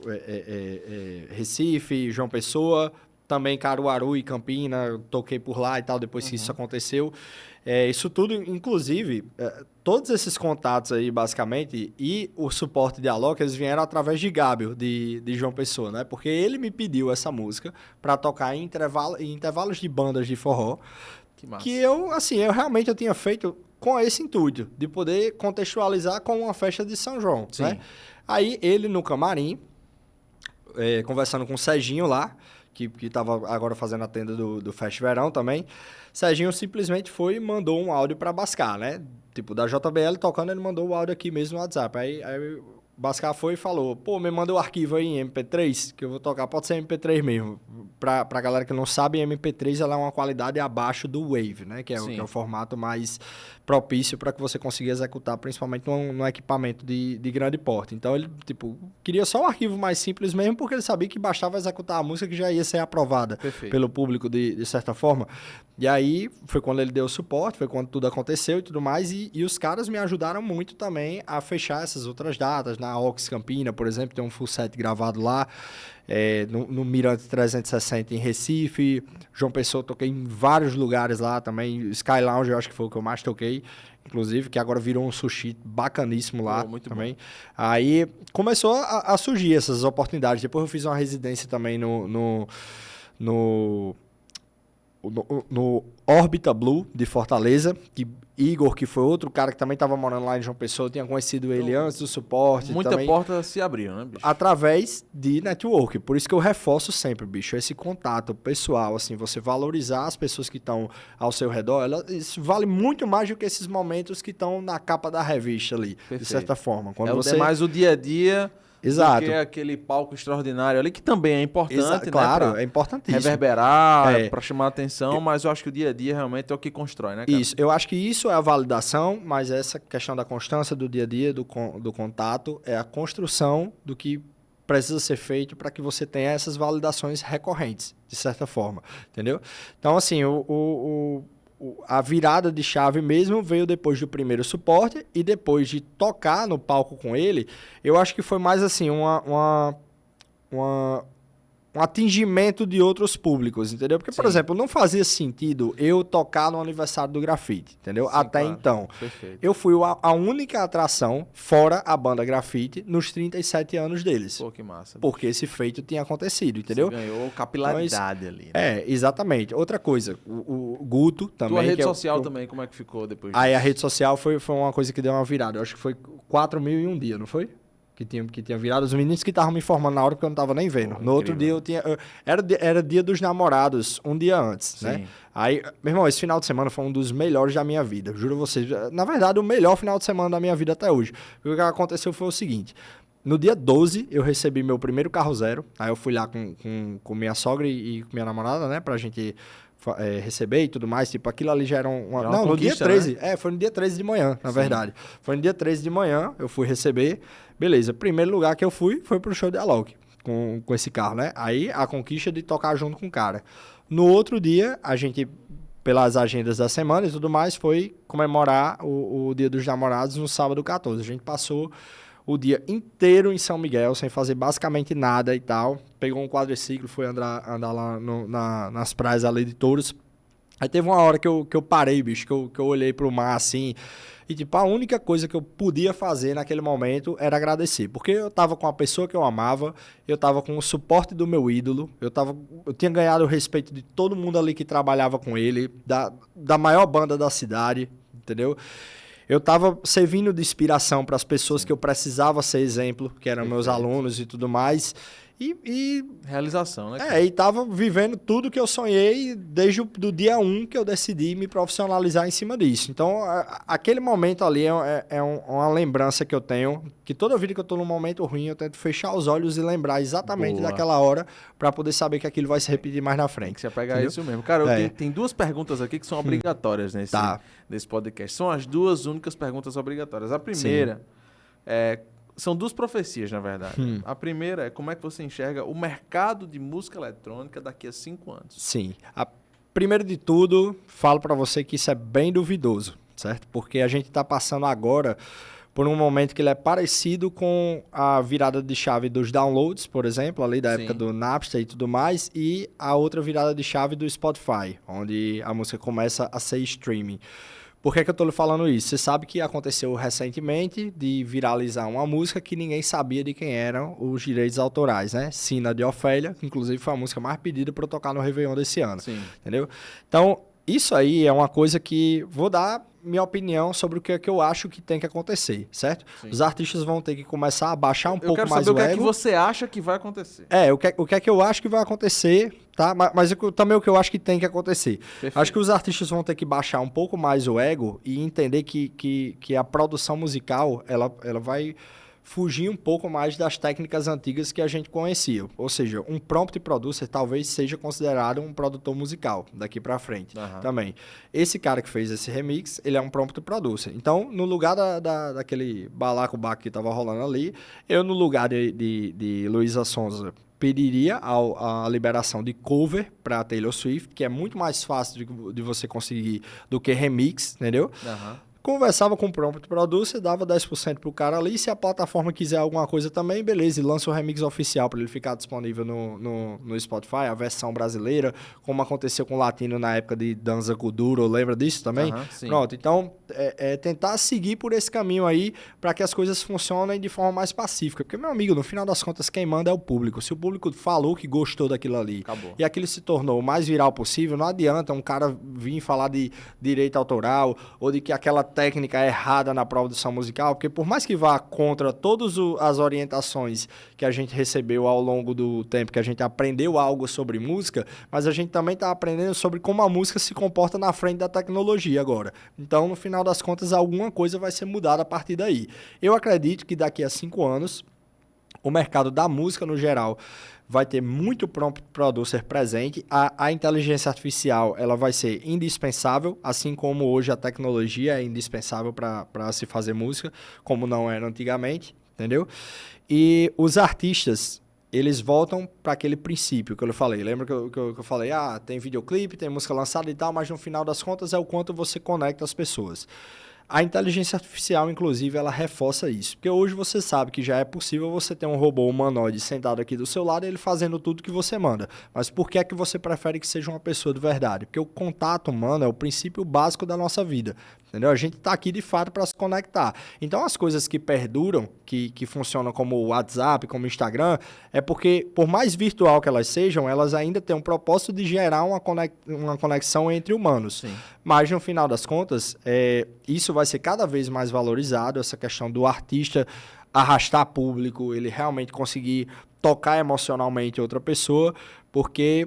Recife, João Pessoa, também Caruaru e Campina, eu toquei por lá e tal, depois que isso aconteceu. Isso tudo, inclusive, todos esses contatos aí, basicamente, e o suporte de Alok, eles vieram através de Gábio, de João Pessoa, né? Porque ele me pediu essa música para tocar em intervalos de bandas de forró, Que massa. que eu realmente eu tinha feito com esse intuito, de poder contextualizar com uma festa de São João, Sim. né? Aí ele no camarim, conversando com o Serginho lá, que estava agora fazendo a tenda do Fest Verão também, Serginho simplesmente foi e mandou um áudio para Bascar, né? Tipo, da JBL tocando, ele mandou o áudio aqui mesmo no WhatsApp. Aí Bascar foi e falou, pô, me manda o arquivo aí em MP3, que eu vou tocar, pode ser MP3 mesmo. Pra galera que não sabe, MP3 ela é uma qualidade abaixo do Wave, né? Que é o formato mais propício para que você consiga executar, principalmente num equipamento de grande porte. Então ele, tipo, queria só um arquivo mais simples mesmo, porque ele sabia que bastava executar a música que já ia ser aprovada pelo público de certa forma. E aí foi quando ele deu o suporte, foi quando tudo aconteceu e tudo mais, e os caras me ajudaram muito também a fechar essas outras datas. Na Ox Campina, por exemplo, tem um full set gravado lá, no Mirante 360 em Recife, João Pessoa, toquei em vários lugares lá também, Sky Lounge eu acho que foi o que eu mais toquei, inclusive, que agora virou um sushi bacaníssimo lá muito também. bom. Aí começou a surgir essas oportunidades. Depois eu fiz uma residência também no Orbita Blue de Fortaleza, que Igor, que foi outro cara que também estava morando lá em João Pessoa, eu tinha conhecido ele antes do suporte. Muita também, porta se abriu, né, bicho? através de network. Por isso que eu reforço sempre, bicho, esse contato pessoal, assim, você valorizar as pessoas que estão ao seu redor, isso vale muito mais do que esses momentos que estão na capa da revista ali, de certa forma. Quando você... mais o dia a dia. Exato. Do que aquele palco extraordinário ali, que também é importante, né? Claro, é importantíssimo. Reverberar, para chamar a atenção, mas eu acho que o dia a dia realmente é o que constrói, né, cara? Isso, eu acho que isso é a validação, mas essa questão da constância do dia a dia, do contato, é a construção do que precisa ser feito para que você tenha essas validações recorrentes, de certa forma, entendeu? Então, assim, a virada de chave mesmo veio depois do primeiro suporte e depois de tocar no palco com ele, eu acho que foi mais assim, um atingimento de outros públicos, entendeu? Porque, por exemplo, não fazia sentido eu tocar no aniversário do Grafite, entendeu? Sim, até claro. então. Perfeito. Eu fui a única atração, fora a banda Grafite, nos 37 anos deles. Pô, que massa. Porque esse feito tinha acontecido, entendeu? Você ganhou capilaridade ali, né? Exatamente. Outra coisa, o Guto também... Tua rede social também, como é que ficou depois disso? Aí a rede social foi uma coisa que deu uma virada. Eu acho que foi 4 mil em um dia, não foi? Que tinha virado. Os meninos que estavam me informando na hora, porque eu não estava nem vendo. No outro dia eu tinha... Era dia dos namorados, um dia antes, né? Aí, meu irmão, esse final de semana foi um dos melhores da minha vida. Juro a vocês. Na verdade, o melhor final de semana da minha vida até hoje. O que aconteceu foi o seguinte... No dia 12, eu recebi meu primeiro carro zero. Aí eu fui lá com minha sogra e com minha namorada, né? Pra gente receber e tudo mais, tipo, aquilo ali já era uma... uma Não, no dia conquista, 13, né? foi no dia 13 de manhã, na Sim. verdade. Foi no dia 13 de manhã, eu fui receber, beleza, primeiro lugar que eu fui foi pro show de Alok, com esse carro, né? Aí, a conquista de tocar junto com o cara. No outro dia, a gente, pelas agendas da semana e tudo mais, foi comemorar o Dia dos Namorados no sábado 14. A gente passou o dia inteiro em São Miguel, sem fazer basicamente nada e tal. Pegou um quadriciclo, foi andar lá nas praias ali de Touros. Aí teve uma hora que eu parei, bicho, que eu olhei pro mar assim. E, tipo, a única coisa que eu podia fazer naquele momento era agradecer. Porque eu tava com a pessoa que eu amava, eu tava com o suporte do meu ídolo, eu tinha ganhado o respeito de todo mundo ali que trabalhava com ele, da maior banda da cidade, entendeu? Eu tava servindo de inspiração para as pessoas que eu precisava ser exemplo, que eram meus Perfeito. alunos e tudo mais. Realização, né, cara? E tava vivendo tudo que eu sonhei desde do dia 1 que eu decidi me profissionalizar em cima disso. Então, aquele momento ali uma lembrança que eu tenho, que toda vida que eu tô num momento ruim, eu tento fechar os olhos e lembrar exatamente Boa. daquela hora para poder saber que aquilo vai se repetir mais na Tem frente. que se apegar a Entendeu? isso mesmo. Cara, tem duas perguntas aqui que são obrigatórias Tá. nesse podcast. São as duas únicas perguntas obrigatórias. A primeira são duas profecias, na verdade. A primeira é como é que você enxerga o mercado de música eletrônica daqui a 5 anos? Sim. Primeiro de tudo, falo para você que isso é bem duvidoso, certo? Porque a gente está passando agora por um momento que ele é parecido com a virada de chave dos downloads, por exemplo, ali da época do Napster e tudo mais, e a outra virada de chave do Spotify, onde a música começa a ser streaming. Por que eu tô lhe falando isso? Você sabe que aconteceu recentemente de viralizar uma música que ninguém sabia de quem eram os direitos autorais, né? Sina de Ofélia, que inclusive foi a música mais pedida para eu tocar no Réveillon desse ano. Sim. Entendeu? Então, isso aí é uma coisa que vou dar minha opinião sobre o que é que eu acho que tem que acontecer, certo? Sim. Os artistas vão ter que começar a baixar um pouco mais o ego. Eu quero saber o que é que você acha que vai acontecer. O que é que eu acho que vai acontecer, tá? Mas também o que eu acho que tem que acontecer. Perfeito. Acho que os artistas vão ter que baixar um pouco mais o ego e entender que a produção musical, ela vai fugir um pouco mais das técnicas antigas que a gente conhecia. Ou seja, um prompt producer talvez seja considerado um produtor musical daqui pra frente também. Esse cara que fez esse remix, ele é um prompt producer. Então, no lugar daquele balacobaco que tava rolando ali, eu no lugar de Luísa Sonza pediria a liberação de cover para Taylor Swift, que é muito mais fácil de você conseguir do que remix, entendeu? Conversava com o prompt producer, dava 10% pro cara ali. Se a plataforma quiser alguma coisa também, beleza, e lança o remix oficial para ele ficar disponível no Spotify, a versão brasileira, como aconteceu com o Latino na época de Danza Kuduro, lembra disso também? Sim. Pronto, então tentar seguir por esse caminho aí para que as coisas funcionem de forma mais pacífica. Porque, meu amigo, no final das contas, quem manda é o público. Se o público falou que gostou daquilo ali Acabou. e aquilo se tornou o mais viral possível, não adianta um cara vir falar de direito autoral ou de que aquela técnica errada na produção musical, porque por mais que vá contra todas as orientações que a gente recebeu ao longo do tempo, que a gente aprendeu algo sobre música, mas a gente também está aprendendo sobre como a música se comporta na frente da tecnologia agora. Então, no final das contas, alguma coisa vai ser mudada a partir daí. Eu acredito que daqui a 5 anos, o mercado da música no geral vai ter muito prompt producer presente. A inteligência artificial ela vai ser indispensável, assim como hoje a tecnologia é indispensável para se fazer música, como não era antigamente, entendeu? E os artistas, eles voltam para aquele princípio que eu falei. Lembra que eu falei, tem videoclipe, tem música lançada e tal, mas no final das contas é o quanto você conecta as pessoas. A inteligência artificial, inclusive, ela reforça isso. Porque hoje você sabe que já é possível você ter um robô humanoide sentado aqui do seu lado e ele fazendo tudo que você manda. Mas por que é que você prefere que seja uma pessoa de verdade? Porque o contato humano é o princípio básico da nossa vida. Entendeu? A gente está aqui de fato para se conectar. Então as coisas que perduram, que funcionam como o WhatsApp, como o Instagram, é porque, por mais virtual que elas sejam, elas ainda têm um propósito de gerar uma conexão entre humanos. Sim. Mas no final das contas, isso vai ser cada vez mais valorizado, essa questão do artista arrastar público, ele realmente conseguir tocar emocionalmente outra pessoa, porque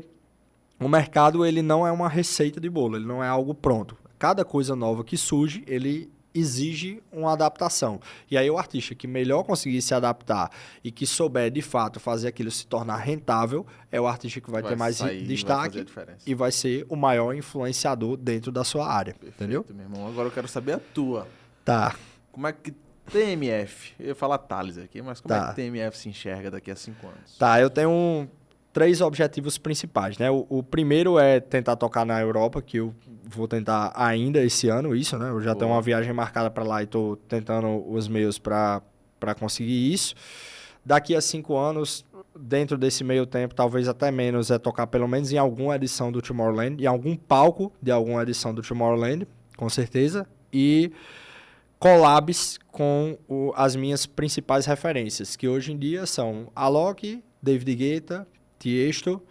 o mercado ele não é uma receita de bolo, ele não é algo pronto. Cada coisa nova que surge, ele exige uma adaptação. E aí o artista que melhor conseguir se adaptar e que souber, de fato, fazer aquilo se tornar rentável, é o artista que vai ter mais destaque e vai ser o maior influenciador dentro da sua área. Perfeito, entendeu? Meu irmão. Agora eu quero saber a tua. Tá. Como é que TMF, eu ia falar Thales aqui, mas como é que TMF se enxerga daqui a 5 anos? Tá, eu tenho 3 objetivos principais, né? O primeiro é tentar tocar na Europa, que eu vou tentar ainda esse ano, isso, né? Eu já tenho uma viagem marcada para lá e tô tentando os meios para conseguir isso. Daqui a 5 anos, dentro desse meio tempo, talvez até menos, é tocar pelo menos em alguma edição do Tomorrowland, em algum palco de alguma edição do Tomorrowland, com certeza, e collabs com as minhas principais referências, que hoje em dia são Alok, David Guetta, Tiesto,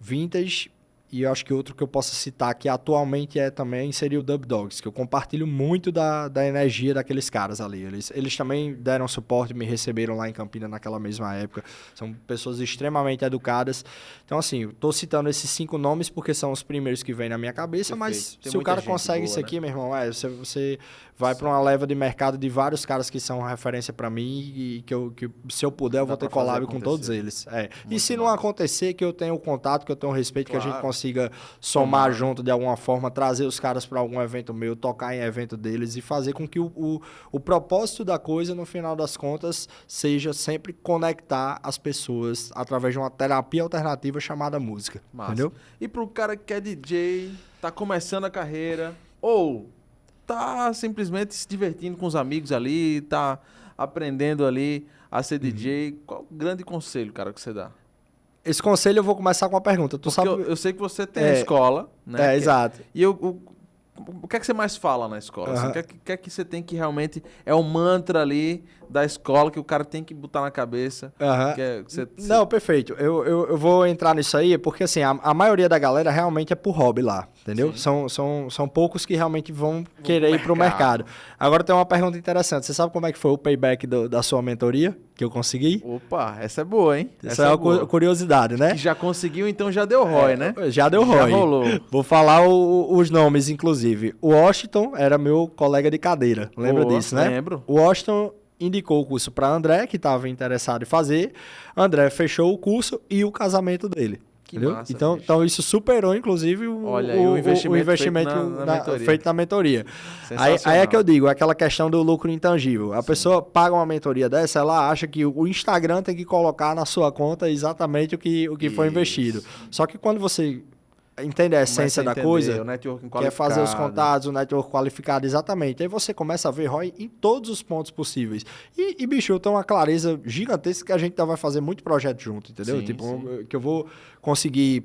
Vintage, e eu acho que outro que eu posso citar que atualmente também seria o Dub Dogs, que eu compartilho muito da energia daqueles caras ali. Eles também deram suporte, me receberam lá em Campinas naquela mesma época. São pessoas extremamente educadas. Então, assim, eu tô citando esses 5 nomes porque são os primeiros que vêm na minha cabeça, mas se o cara consegue isso aqui, meu irmão, você vai para uma leva de mercado de vários caras que são referência para mim e que se eu puder, eu vou ter collab com todos eles. E se não acontecer, que eu tenho o contato, que eu tenho o respeito, que a gente consiga somar junto de alguma forma, trazer os caras para algum evento meu, tocar em evento deles e fazer com que o propósito da coisa, no final das contas, seja sempre conectar as pessoas através de uma terapia alternativa chamada música. Massa. Entendeu? E pro cara que é DJ, tá começando a carreira, ou tá simplesmente se divertindo com os amigos ali, tá aprendendo ali a ser DJ, qual o grande conselho, cara, que você dá? Esse conselho eu vou começar com uma pergunta. Tu sabe... eu sei que você tem a escola, né? Exato. E o que é que você mais fala na escola? Assim, o que é que você tem que realmente... É o mantra ali da escola que o cara tem que botar na cabeça? Não, perfeito. Eu vou entrar nisso aí porque, assim, a maioria da galera realmente é por hobby lá, entendeu? São poucos que realmente vão querer ir pro mercado. Agora tem uma pergunta interessante. Você sabe como é que foi o payback da sua mentoria que eu consegui? Opa, essa é boa, hein? Essa é uma curiosidade, né? Que já conseguiu, então já deu ROI, né? Já deu ROI. Já rolou. Vou falar os nomes, inclusive. O Washington era meu colega de cadeira. Lembra disso, né? Lembro. O Washington indicou o curso para André, que estava interessado em fazer. André fechou o curso e o casamento dele. Que massa, então isso superou, inclusive, o investimento feito na mentoria. Aí é que eu digo, aquela questão do lucro intangível. A pessoa paga uma mentoria dessa, ela acha que o Instagram tem que colocar na sua conta exatamente o que foi investido. Só que quando você entende a essência da coisa, que é fazer os contatos, o network qualificado, exatamente. Aí você começa a ver ROI em todos os pontos possíveis. E bicho, eu tenho uma clareza gigantesca que a gente vai fazer muito projeto junto, entendeu? Que eu vou conseguir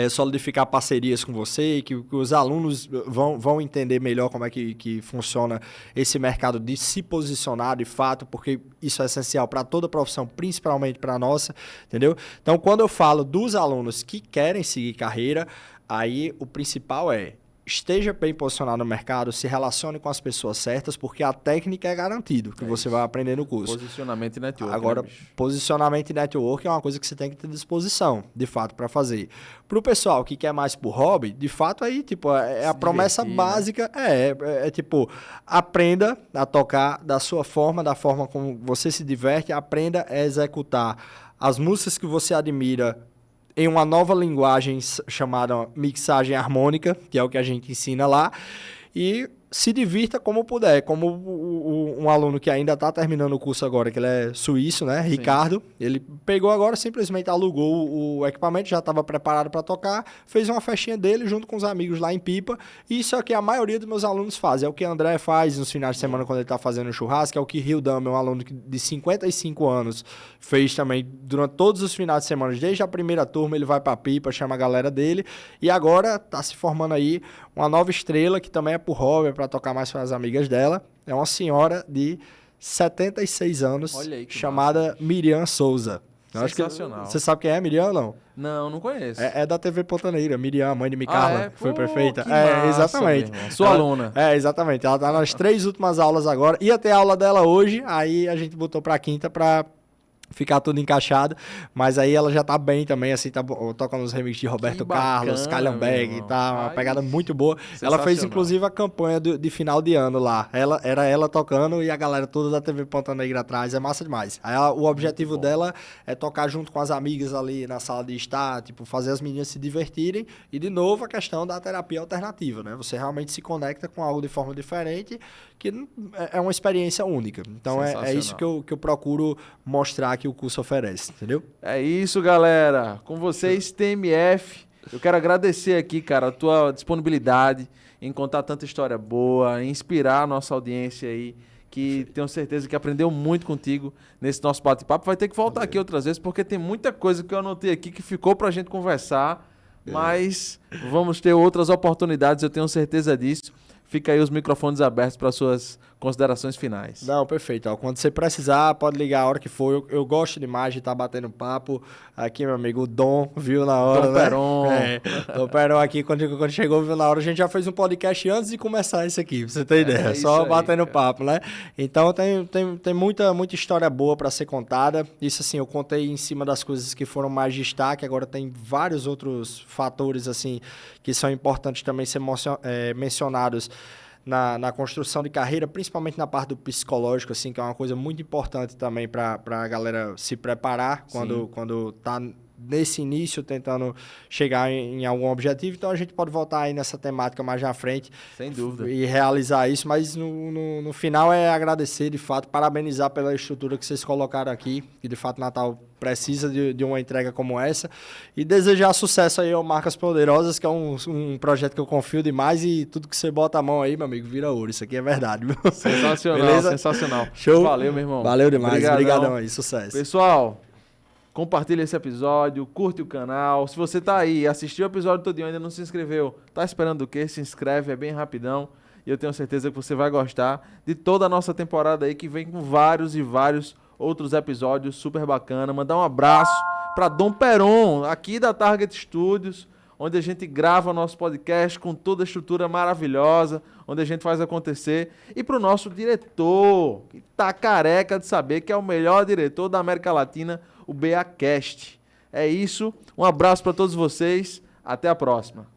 solidificar parcerias com você, que os alunos vão entender melhor como é que funciona esse mercado de se posicionar de fato, porque isso é essencial para toda a profissão, principalmente para a nossa, entendeu? Então, quando eu falo dos alunos que querem seguir carreira, aí o principal esteja bem posicionado no mercado, se relacione com as pessoas certas, porque a técnica é garantido que você vai aprender no curso. Posicionamento e network. Agora, posicionamento e network é uma coisa que você tem que ter disposição, de fato, para fazer. Para o pessoal que quer mais por hobby, de fato, aí, tipo, a promessa básica, né? Tipo, aprenda a tocar da sua forma, da forma como você se diverte, aprenda a executar as músicas que você admira em uma nova linguagem chamada mixagem harmônica, que é o que a gente ensina lá, e se divirta como puder. Como um aluno que ainda está terminando o curso agora, que ele é suíço, né? Sim. Ricardo, ele pegou agora, simplesmente alugou o equipamento, já estava preparado para tocar, fez uma festinha dele junto com os amigos lá em Pipa, e isso é o que a maioria dos meus alunos faz, é o que André faz nos finais de semana quando ele está fazendo churrasco, é o que Hildam, um aluno de 55 anos, fez também durante todos os finais de semana, desde a primeira turma ele vai para Pipa, chama a galera dele, e agora está se formando aí uma nova estrela, que também é por hobby, para tocar mais com as amigas dela. É uma senhora de 76 anos, chamada Miriam Souza. Sensacional. Você sabe quem é Miriam ou não? Não conheço. É da TV Pontaneira, Miriam, mãe de Micarla, que foi prefeita. Massa, exatamente. Sua aluna. Exatamente. Ela tá nas 3 últimas aulas agora. Ia ter aula dela hoje, aí a gente botou pra quinta pra ficar tudo encaixado, mas aí ela já tá bem também, assim, tá tocando os remixes de Roberto Carlos, Calhambeck e tal, uma pegada muito boa. Ela fez, inclusive, a campanha de final de ano lá. Era ela tocando e a galera toda da TV Ponta Negra atrás, é massa demais. Aí o objetivo dela é tocar junto com as amigas ali na sala de estar, tipo, fazer as meninas se divertirem e, de novo, a questão da terapia alternativa, né? Você realmente se conecta com algo de forma diferente, que é uma experiência única. Então, é isso que eu procuro mostrar que o curso oferece, entendeu? É isso, galera. Com vocês, TMF. Eu quero agradecer aqui, cara, a tua disponibilidade em contar tanta história boa, em inspirar a nossa audiência aí, que tenho certeza que aprendeu muito contigo nesse nosso bate-papo. Vai ter que voltar aqui outras vezes, porque tem muita coisa que eu anotei aqui que ficou pra gente conversar, mas vamos ter outras oportunidades, eu tenho certeza disso. Fica aí os microfones abertos para suas considerações finais. Não, perfeito. Ó, quando você precisar, pode ligar a hora que for. Eu gosto demais de estar batendo papo. Aqui, meu amigo, o Dom viu na hora, Dom Peron. Dom Peron aqui, quando chegou, viu na hora. A gente já fez um podcast antes de começar isso aqui, pra você ter ideia. Só batendo papo, né? Então, tem muita história boa para ser contada. Isso, assim, eu contei em cima das coisas que foram mais destaque. Agora tem vários outros fatores, assim, que são importantes também ser mencionados na construção de carreira, principalmente na parte do psicológico, assim, que é uma coisa muito importante também para a galera se preparar quando tá nesse início tentando chegar em algum objetivo. Então a gente pode voltar aí nessa temática mais na frente. Sem dúvida. E realizar isso, mas no final é agradecer, de fato, parabenizar pela estrutura que vocês colocaram aqui, que de fato Natal precisa de uma entrega como essa, e desejar sucesso aí ao Marcas Poderosas, que é um projeto que eu confio demais, e tudo que você bota a mão aí, meu amigo, vira ouro. Isso aqui é verdade, viu? Sensacional, beleza? Sensacional. Show. Valeu, meu irmão. Valeu demais. Obrigadão aí, sucesso. Pessoal, compartilha esse episódio, curte o canal. Se você tá aí, assistiu o episódio todinho e ainda não se inscreveu, tá esperando o quê? Se inscreve, é bem rapidão. E eu tenho certeza que você vai gostar de toda a nossa temporada aí, que vem com vários e vários outros episódios super bacana. Mandar um abraço para Dom Peron, aqui da Target Studios, onde a gente grava nosso podcast com toda a estrutura maravilhosa, onde a gente faz acontecer. E para o nosso diretor, que tá careca de saber que é o melhor diretor da América Latina, o BAcast. É isso, um abraço para todos vocês, até a próxima.